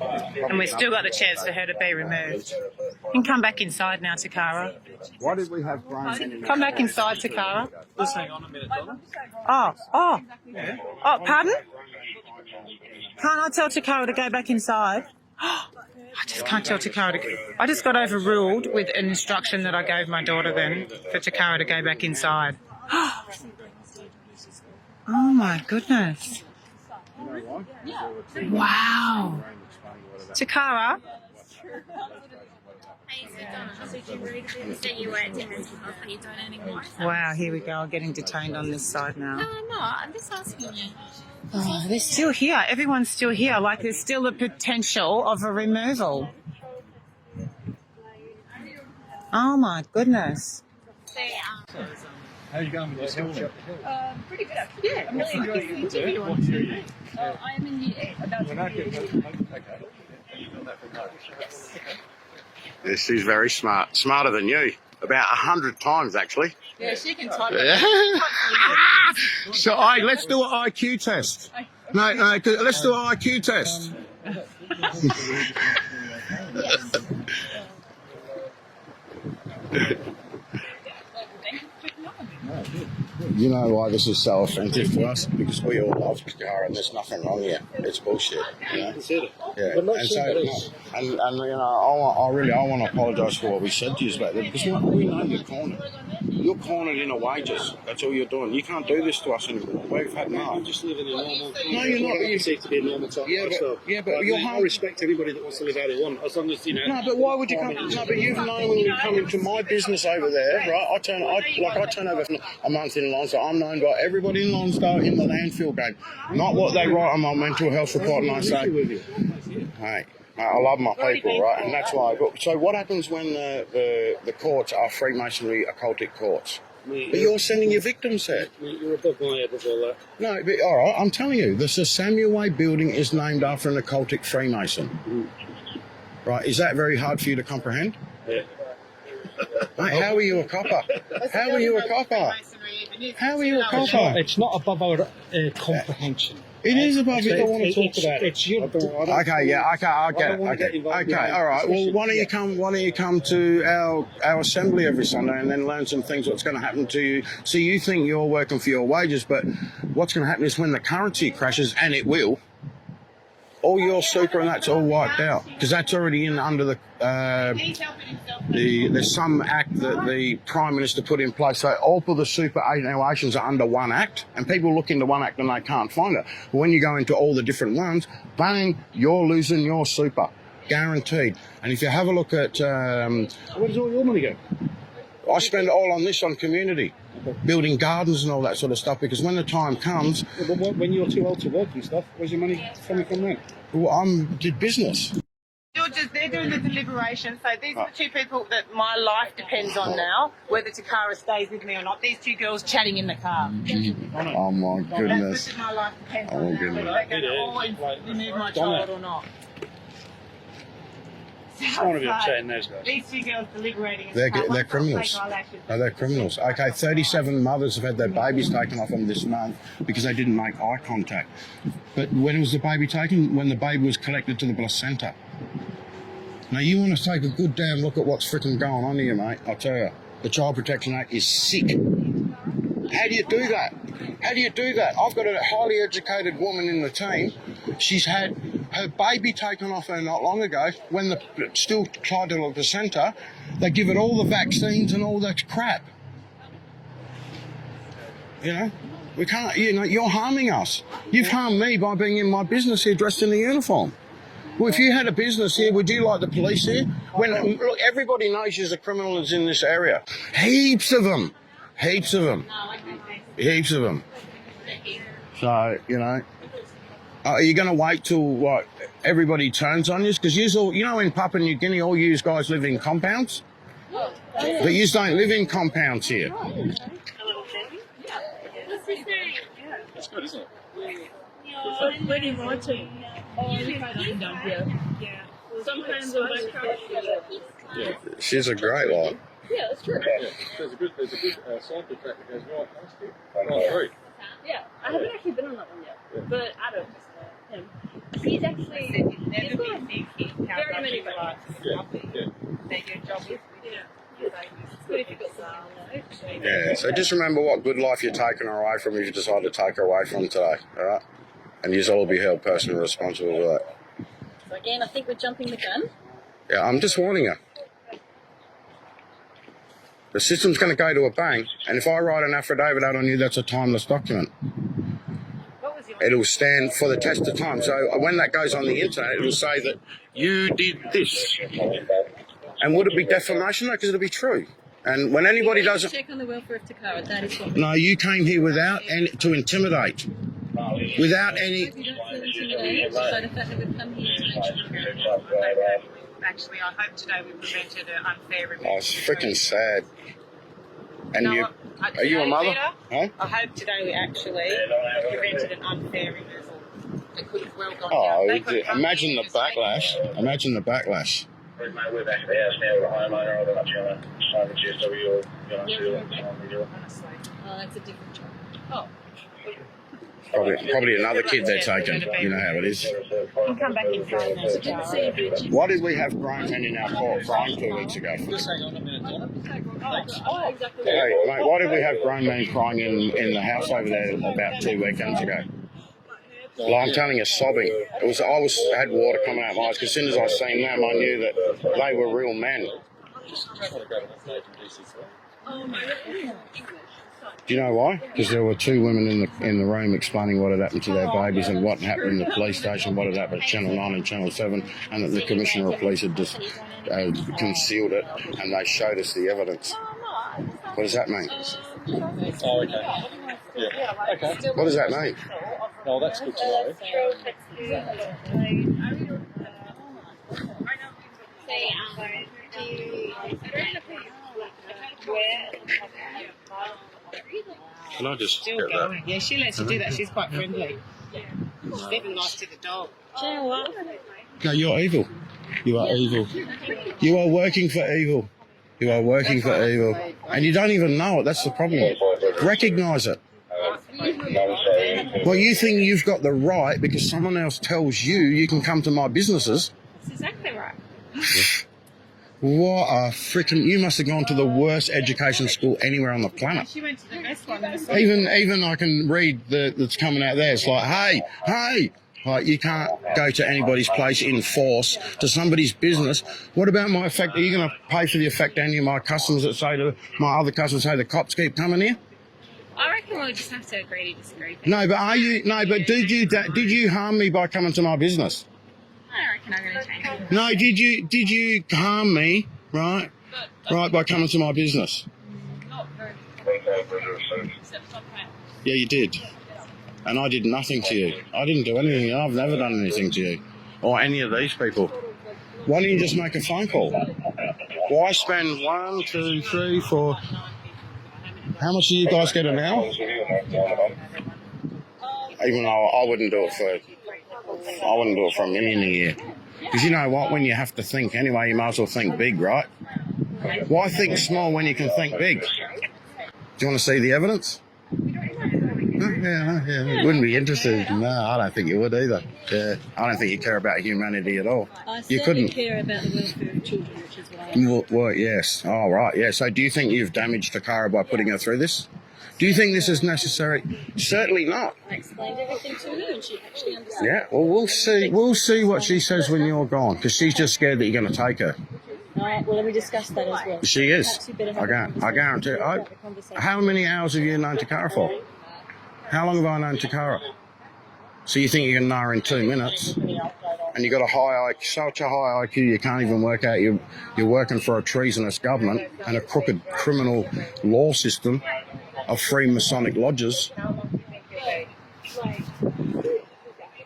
Speaker 7: And we've still got the chance for her to be removed. You can come back inside now, Takara.
Speaker 1: Why did we have brain?
Speaker 7: Come back inside, Takara. Just hang on a minute, Donna. Oh, pardon? Can't I tell Takara to go back inside? I just can't tell Takara to go. I just got overruled with an instruction that I gave my daughter then for Takara to go back inside. Oh my goodness. Wow. Takara?
Speaker 3: Hey, so Donna, so did you read a bit? You said you weren't doing this, but you don't anymore.
Speaker 7: Wow, here we go. Getting detained on this side now.
Speaker 3: No, I'm not. I'm just asking you.
Speaker 7: Oh, they're still here. Everyone's still here. Like, there's still the potential of a removal. Oh, my goodness.
Speaker 4: How are you going with your school?
Speaker 6: Pretty good, actually. Yeah, I'm really looking forward to you on Tuesday. I am in year 8. About to be in year 8.
Speaker 1: Yeah, she's very smart. Smarter than you. About 100 times, actually.
Speaker 6: Yeah, she can type.
Speaker 1: So, let's do an IQ test. No, let's do an IQ test. You know why this is so offensive to us? Because we all love Takara and there's nothing wrong here. It's bullshit. You know? Yeah. And you know, I want to apologise for what we said to you about that, because we know you're cornered. You're cornered in a wages. That's all you're doing. You can't do this to us anymore. We've had no.
Speaker 4: Just living a normal.
Speaker 1: No, you're not.
Speaker 4: You seem to be a normal type lifestyle.
Speaker 1: But you're
Speaker 4: I respect anybody that wants to live how they want, as long as you know.
Speaker 1: No, but why would you come? No, but you've knowingly come into my business over there, right? I turn over a month in Lonsdale. I'm known by everybody in Lonsdale in the landfill game. Not what they write on my mental health report, and I say, hey, I love my people, right? And that's why. So what happens when the courts are Freemasonry occultic courts? But you're sending your victims there.
Speaker 4: You're above my head with all that.
Speaker 1: No, but all right, I'm telling you, the Sir Samuel Way building is named after an occultic Freemason. Right, is that very hard for you to comprehend?
Speaker 4: Yeah.
Speaker 1: Mate, how are you a copper? How are you a copper? How are you a
Speaker 8: It's
Speaker 1: copper?
Speaker 8: not, it's not above our comprehension.
Speaker 1: It is above
Speaker 4: I don't
Speaker 1: it.
Speaker 4: want to talk about it.
Speaker 8: It's your.
Speaker 1: Okay, yeah, okay, I get
Speaker 4: I
Speaker 1: it.
Speaker 4: don't wanna
Speaker 1: Okay,
Speaker 4: get involved
Speaker 1: okay,
Speaker 4: in
Speaker 1: all right. Well,
Speaker 4: discussion.
Speaker 1: why don't you come to our assembly every Sunday and then learn some things what's going to happen to you. So you think you're working for your wages, but what's going to happen is when the currency crashes, and it will, all your super and that's all wiped out because that's already in under the there's some act that the Prime Minister put in place. So all of the superannuations are under one act, and people look into one act and they can't find it. But when you go into all the different ones, bang, you're losing your super, guaranteed. And if you have a look at,
Speaker 4: Where does all your money go?
Speaker 1: I spend it all on this, on community, building gardens and all that sort of stuff, because when the time comes,
Speaker 4: Yeah, but when you're too old to work and stuff, where's your money coming from then?
Speaker 1: well, did business.
Speaker 7: They're doing the deliberation. So these are the two people that my life depends on now, whether Takara stays with me or not. These two girls chatting in the car.
Speaker 1: Oh my
Speaker 7: This
Speaker 1: goodness.
Speaker 7: is my life depends
Speaker 1: Oh,
Speaker 7: on now,
Speaker 1: goodness.
Speaker 7: whether they're going to always remove my child or not.
Speaker 4: I want to be upsetting those guys.
Speaker 7: These two girls deliberating. in
Speaker 1: They're
Speaker 7: the car.
Speaker 1: they're
Speaker 7: One
Speaker 1: criminals.
Speaker 7: take eyelashes.
Speaker 1: No, they're criminals. Okay, 37 mothers have had their babies taken off them this month because they didn't make eye contact. But when was the baby taken? When the baby was collected to the placenta. Now, you want to take a good damn look at what's freaking going on here, mate. I'll tell you. The Child Protection Act is sick. How do you do that? How do you do that? I've got a highly educated woman in the team. She's had her baby taken off her not long ago. When the still tied to the placenta, they give it all the vaccines and all that crap. You know, we can't. You know, you're harming us. You've harmed me by being in my business here, dressed in the uniform. Well, if you had a business here, would you like the police here? When look, everybody knows there's a criminal that's in this area. Heaps of them. Heaps of them. Heaps of them. So, you know, are you going to wait till what everybody turns on you? Because you know, in Papua New Guinea, all you guys live in compounds, but you don't live in compounds here.
Speaker 4: That's good, isn't it?
Speaker 6: When you're writing, down here. Yeah. Sometimes I
Speaker 1: She's a great lot.
Speaker 6: Yeah, that's true.
Speaker 4: Yeah. There's a good cycle track that goes right past you. Right through.
Speaker 6: Yeah, I haven't actually been on that one yet, but Adam, him, he's actually he's got very many rides.
Speaker 4: Yeah. Yeah.
Speaker 7: That your job is.
Speaker 6: It's good if you've got someone.
Speaker 1: Yeah, so just remember what good life you're taking her away from if you decide to take her away from today, all right? And you'll all be held personally responsible for that.
Speaker 6: So again, I think we're jumping the gun.
Speaker 1: Yeah, I'm just warning her. The system's going to go to a bang, and if I write an affidavit out on you, that's a timeless document. It'll stand for the test of time. So when that goes on the internet, it'll say that you did this. And would it be defamation? No, because it'll be true. And when anybody does it...
Speaker 6: Check on the welfare of Takara, that is what
Speaker 1: No, you came here without any... to intimidate. Without any...
Speaker 6: you don't feel intimidated by the fact that we've come here to make sure.
Speaker 7: Actually, I hope today we prevented an unfair removal.
Speaker 1: Oh, it's freaking sad. And
Speaker 7: No,
Speaker 1: you... Are you a
Speaker 7: today,
Speaker 1: mother?
Speaker 7: Peter,
Speaker 1: Huh?
Speaker 7: I hope today we actually prevented an unfair removal. It could have well gone
Speaker 1: Oh,
Speaker 7: down. They could have come
Speaker 1: imagine
Speaker 7: in
Speaker 1: the
Speaker 7: and just taken
Speaker 1: backlash.
Speaker 7: it.
Speaker 1: Imagine the backlash.
Speaker 9: We're back at the house now with a homeowner. I'm not trying to sign the GSW or
Speaker 7: Honestly.
Speaker 6: Oh, that's a different job.
Speaker 1: Probably another kid they're taking. You know how it is.
Speaker 7: I'll come back inside now.
Speaker 6: So didn't see a bridge.
Speaker 1: Why did we have grown men in our court crying 2 weeks ago?
Speaker 8: Just hang on a minute, Donna.
Speaker 6: Oh, exactly.
Speaker 1: Hey, mate, why did we have grown men crying in the house over there about 2 weekends ago? Well, I'm telling you, sobbing. I had water coming out my eyes because as soon as I seen them, I knew that they were real men. Do you know why? Because there were 2 women in the room explaining what had happened to their babies and what happened in the police station, what had happened at Channel 9 and Channel 7, and that the Commissioner of Police had just concealed it, and they showed us the evidence. What does that mean?
Speaker 4: Oh, okay. Yeah. Okay.
Speaker 1: What does that mean?
Speaker 4: Oh, that's good to know.
Speaker 1: Can I just
Speaker 7: Still going. Yeah, she lets you do that. She's quite friendly. She's even nice to the dog.
Speaker 1: No, you're evil. You are evil. You are working for evil. You are working for evil. And you don't even know it. That's the problem. Recognise it. Well, you think you've got the right because someone else tells you can come to my businesses.
Speaker 3: That's exactly right.
Speaker 1: What a freaking... You must have gone to the worst education school anywhere on the planet.
Speaker 3: She went to the best one.
Speaker 1: Even I can read that's coming out there. It's like, hey. Like, you can't go to anybody's place in force to somebody's business. What about my effect? Are you going to pay for the effect any of my customers that say to my other customers, say the cops keep coming here?
Speaker 3: I reckon we'll just have to agree to disagree.
Speaker 1: No, but are you? No, but did you harm me by coming to my business?
Speaker 3: I reckon I'm going to change it.
Speaker 1: No, did you harm me, right, by coming to my business?
Speaker 6: Not very. Except sometimes.
Speaker 1: Yeah, you did. And I did nothing to you. I didn't do anything. I've never done anything to you. Or any of these people. Why don't you just make a phone call? Why spend 1, 2, 3, 4... How much do you guys get an hour? Even though I wouldn't do it for $1 million a year. Because you know what? When you have to think anyway, you might as well think big, right? Why think small when you can think big? Do you want to see the evidence? Yeah. You wouldn't be interested. No, I don't think you would either. Yeah, I don't think you care about humanity at all. You couldn't
Speaker 6: care about the welfare of children, which is why.
Speaker 1: Well, yes. Oh, right. Yeah. So, do you think you've damaged Takara by putting her through this? Do you think this is necessary? Certainly not.
Speaker 6: I explained everything to her, and she actually understood.
Speaker 1: Yeah. Well, we'll see. We'll see what she says when you're gone, because she's just scared that you're going to take her.
Speaker 6: All right. Well, let me discuss that as well.
Speaker 1: She is. I guarantee. How many hours have you known Takara for? How long have I known Takara? So you think you can know her in 2 minutes, and you got a high IQ, such a high IQ you can't even work out you're working for a treasonous government and a crooked criminal law system of free Masonic lodges.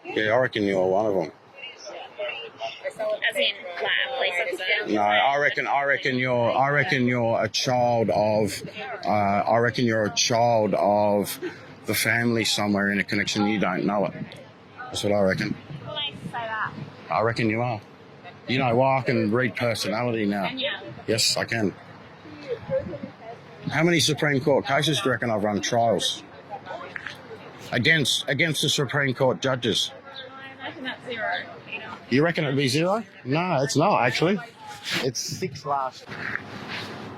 Speaker 1: Yeah, I reckon you're one of them.
Speaker 3: As in, police officer?
Speaker 1: No, I reckon you're a child of. I reckon you're a child of the family somewhere in a connection. You don't know it. That's what I reckon.
Speaker 3: Well, I say that.
Speaker 1: I reckon you are. You know why? I can read personality now.
Speaker 3: And yeah.
Speaker 1: Yes, I can. How many Supreme Court cases do you reckon I've run trials against the Supreme Court judges?
Speaker 3: I imagine that's 0.
Speaker 1: You reckon it'd be 0? No, it's not actually. It's 6 last.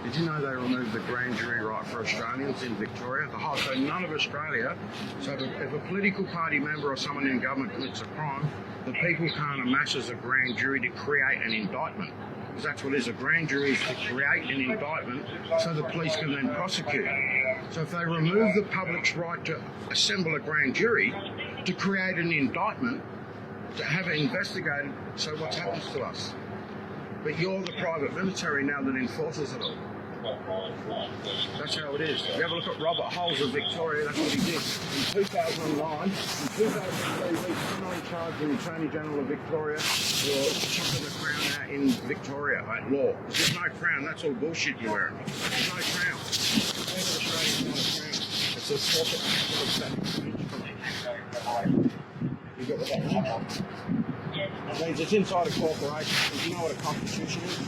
Speaker 1: Did you know they removed the grand jury right for Australians in Victoria? So none of Australia. So if a political party member or someone in government commits a crime, the people can't amass as a grand jury to create an indictment. Because that's what it is. A grand jury is to create an indictment so the police can then prosecute. So if they remove the public's right to assemble a grand jury to create an indictment, to have it investigated, so what happens to us? But you're the private military now that enforces it all. That's how it is. You have a look at Robert Hulls of Victoria, that's what he did. In 2009, in 2003, he's criminally charged in the Attorney General of Victoria for chopping the crown out in Victoria at law. There's no crown, that's all bullshit you're wearing. There's no crown. Australia's not a crown. It's a corporate. You got what that means? It means it's inside a corporation. Do you know what a constitution is?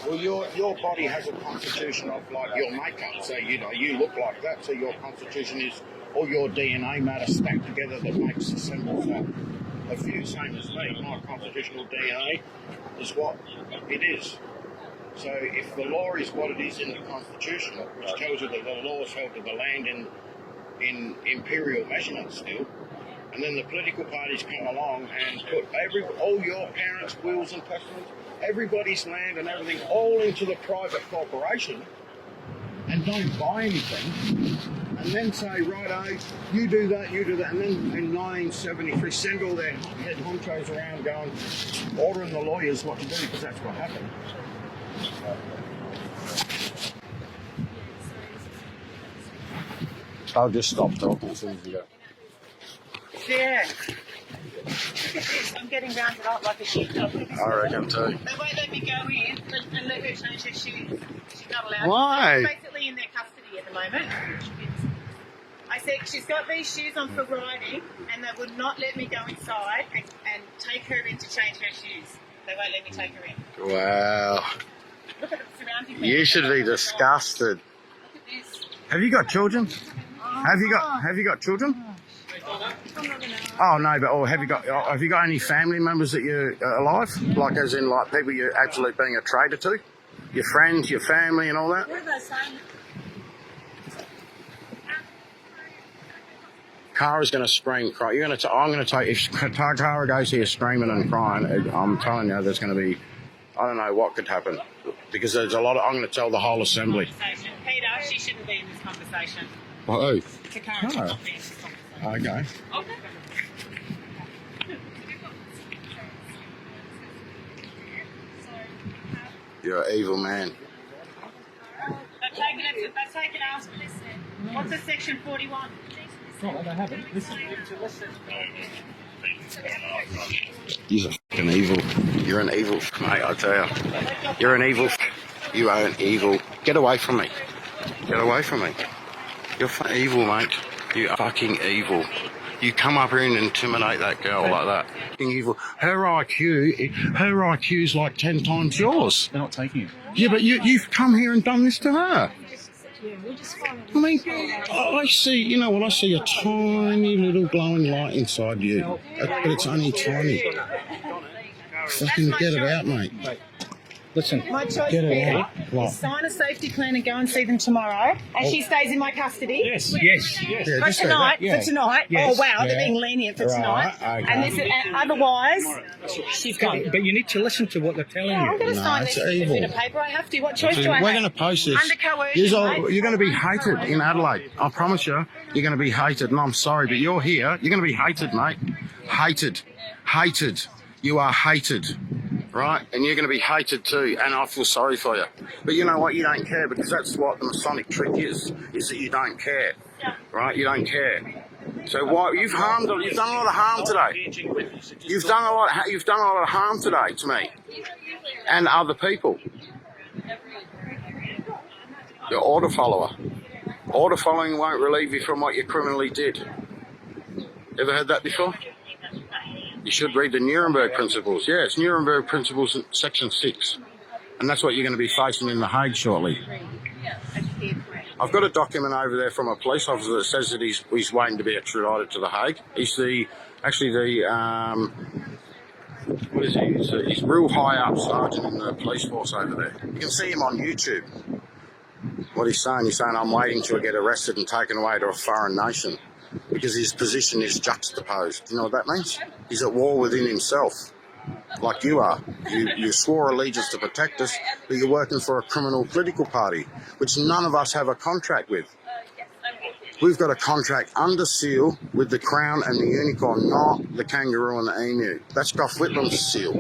Speaker 1: Well, your body has a constitution of like your makeup. So you look like that. So your constitution is all your DNA matter stacked together that makes the symbol that. If you're the same as me, my constitutional DNA is what it is. So if the law is what it is in the Constitution, which tells you that the law is held to the land in imperial measurements still, and then the political parties come along and put all your parents' wills and testaments, everybody's land and everything all into the private corporation and don't buy anything, and then say, righto, you do that, and then in 1973 send all their head honchos around going, ordering the lawyers what to do, because that's what happened. I'll just stop talking as soon as you go.
Speaker 7: Yeah. I'm getting rounded up like a sheep dog.
Speaker 1: I reckon too.
Speaker 7: They won't let me go in and let her change her shoes. She's not allowed.
Speaker 1: Why?
Speaker 7: She's basically in their custody at the moment. I said she's got these shoes on for riding, and they would not let me go inside and take her in to change her shoes. They won't let me take her in.
Speaker 1: Wow.
Speaker 7: Look at the surrounding.
Speaker 1: You should be disgusted.
Speaker 7: Look at this.
Speaker 1: Have you got children? Have you got children? Oh no, but have you got any family members that you're alive? Like as in like people you're actually being a traitor to? Your friends, your family, and all that.
Speaker 7: What are they saying?
Speaker 1: Kara's going to scream, cry. I'm going to take. If Kara goes here screaming and crying, I'm telling you, there's going to be. I don't know what could happen because there's a lot of. I'm going to tell the whole assembly.
Speaker 7: Peter, she shouldn't be in this conversation.
Speaker 1: Oh,
Speaker 7: Takara should not be in this conversation.
Speaker 1: okay. You're an evil man.
Speaker 7: They've taken us. What's the section 41?
Speaker 8: No, they haven't. Listen.
Speaker 1: You're fucking evil. You're an evil, mate, I tell you. You're an evil. You are an evil. Get away from me. Get away from me. You're evil, mate. You are fucking evil. You come up here and intimidate that girl like that. Fucking evil. Her IQ's like 10 times yours.
Speaker 8: They're not taking it.
Speaker 1: Yeah, but you've come here and done this to her. I mean, I see, you know what, I see a tiny little glowing light inside you. But it's only tiny. Fucking get it out, mate.
Speaker 8: Listen,
Speaker 7: My choice
Speaker 8: get it
Speaker 7: here
Speaker 8: out.
Speaker 1: What?
Speaker 7: is sign a safety plan and go and see them tomorrow, and she stays in my custody.
Speaker 8: Yes.
Speaker 1: Yeah,
Speaker 7: For
Speaker 1: just say
Speaker 7: tonight,
Speaker 1: that, yeah.
Speaker 7: for tonight.
Speaker 8: Yes,
Speaker 7: Oh wow, they're
Speaker 1: yeah.
Speaker 7: being lenient for
Speaker 1: Right,
Speaker 7: tonight.
Speaker 1: okay.
Speaker 7: And otherwise, she's gone.
Speaker 8: But you need to listen to what they're telling
Speaker 7: Yeah, I'm
Speaker 8: you.
Speaker 7: going to
Speaker 1: No,
Speaker 7: sign
Speaker 1: it's
Speaker 7: this
Speaker 1: evil.
Speaker 7: bit of paper. I have to. What choice do I
Speaker 1: We're
Speaker 7: have?
Speaker 1: going to post this.
Speaker 7: Under coercion,
Speaker 1: You're going to be hated in Adelaide. I promise you, you're going to be hated. And I'm sorry, but you're here. You're going to be hated, mate. Hated. Hated. You are hated. Right? And you're going to be hated too. And I feel sorry for you. But you know what? You don't care because that's what the Masonic trick is that you don't care. Right? You don't care. So why you've done a lot of harm today. You've done a lot of harm today to me and other people. You're order follower. Order following won't relieve you from what you criminally did. Ever heard that before? You should read the Nuremberg Principles. Yeah, it's Nuremberg Principles in Section 6. And that's what you're going to be facing in The Hague shortly. I've got a document over there from a police officer that says that he's waiting to be extradited to The Hague. He's what is he? He's real high up sergeant in the police force over there. You can see him on YouTube. What he's saying, I'm waiting to get arrested and taken away to a foreign nation because his position is juxtaposed. You know what that means? He's at war within himself, like you are. You swore allegiance to protect us, but you're working for a criminal political party, which none of us have a contract with. We've got a contract under seal with the Crown and the Unicorn, not the Kangaroo and the Emu. That's Gough Whitlam's seal.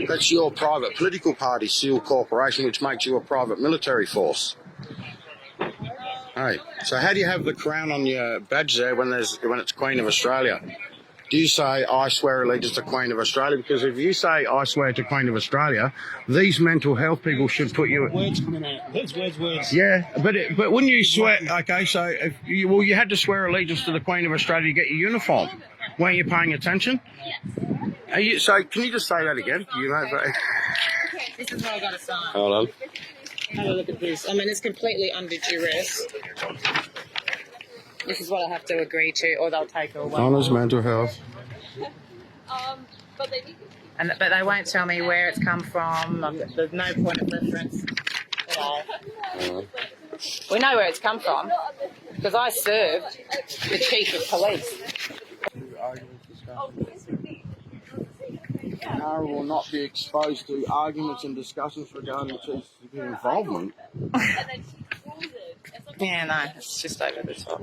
Speaker 1: That's your private political party seal corporation, which makes you a private military force. Hey, so how do you have the crown on your badge there when it's Queen of Australia? Do you say, I swear allegiance to Queen of Australia? Because if you say, I swear to Queen of Australia, these mental health people should put you...
Speaker 8: Words coming out. Words.
Speaker 1: Yeah, but wouldn't you swear... Okay, so you had to swear allegiance to the Queen of Australia to get your uniform. Weren't you paying attention? Yes. So can you just say that again?
Speaker 7: this is what I got to sign.
Speaker 1: Hold on.
Speaker 7: Have a look at this. I mean, it's completely under duress. This is what I have to agree to, or they'll take it away.
Speaker 1: Honours mental health.
Speaker 6: But they need
Speaker 7: But they won't tell me where it's come from. There's no point of reference at all. We know where it's come from because I served the chief of police.
Speaker 1: Kara will not be exposed to arguments and discussions regarding chief's involvement.
Speaker 7: Yeah, no, it's just over the top.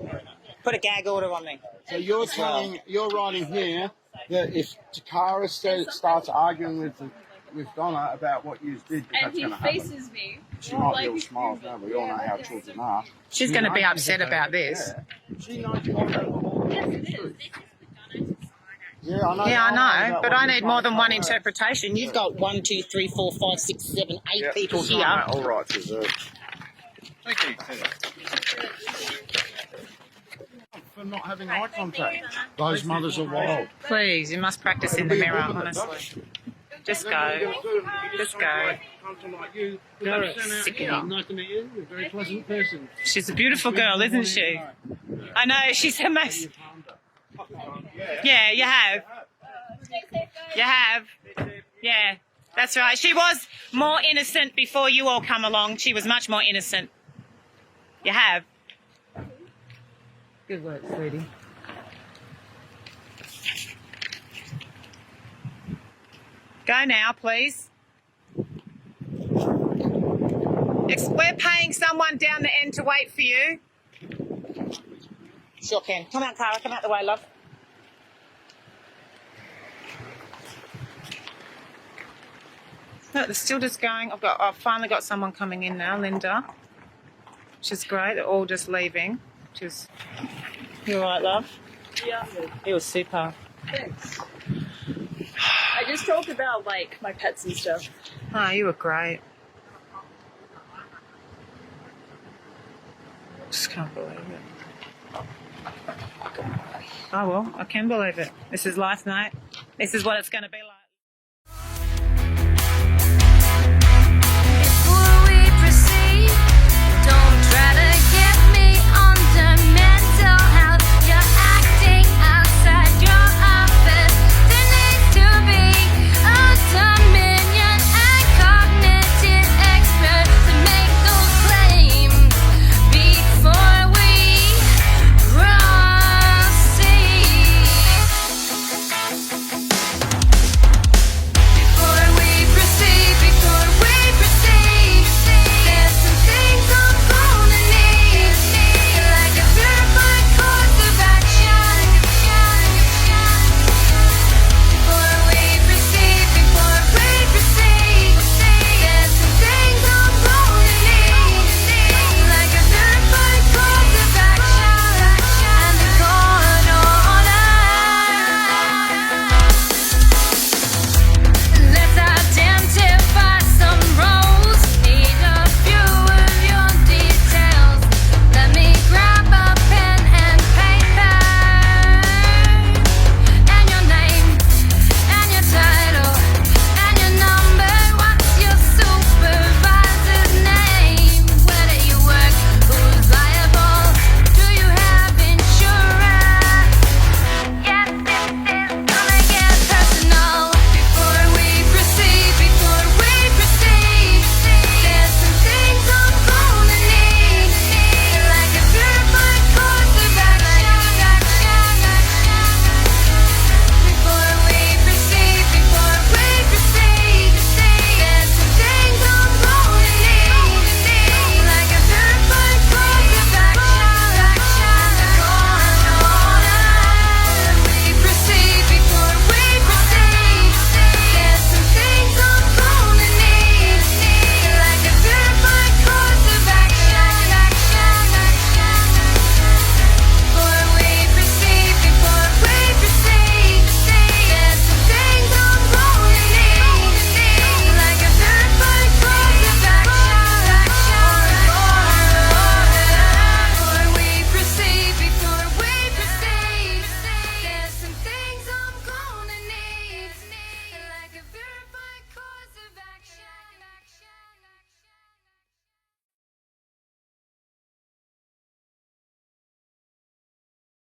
Speaker 7: Put a gag order on me.
Speaker 1: So you're writing here that if Kara starts arguing with Donna about what you did,
Speaker 6: and he
Speaker 1: happen.
Speaker 6: faces me.
Speaker 1: She might be all smiles now. We all know how children are.
Speaker 7: She's going to be upset about this.
Speaker 1: She knows you Yeah, I know.
Speaker 7: Yeah, I know, but I need more than one interpretation. You've got 1, 2, 3, 4, 5, 6, 7, 8 people here.
Speaker 1: All rights reserved.
Speaker 4: Thank you.
Speaker 1: For not having eye contact. Those mothers are wild.
Speaker 7: Please, you must practice in the mirror, honestly. Just go. Just go.
Speaker 8: something like you.
Speaker 7: Gareth.
Speaker 8: Nice to meet you. You're a very pleasant person.
Speaker 7: She's a beautiful girl, isn't she? I know, she's the most... Yeah, you have. You have. Yeah, that's right. She was more innocent before you all come along. She was much more innocent. You have. Good work, sweetie. Go now, please. We're paying someone down the end to wait for you. Sure can. Come out, Cara. Come out the way, love. Look, they're still just going. I've finally got someone coming in now, Linda. Which is great. They're all just leaving. Which is... You all right, love?
Speaker 6: Yeah.
Speaker 7: It was super.
Speaker 6: Thanks. I just talked about like my pets and stuff.
Speaker 7: Oh, you were great. Just can't believe it. Oh well, I can believe it. This is life, mate. This is what it's going to be like.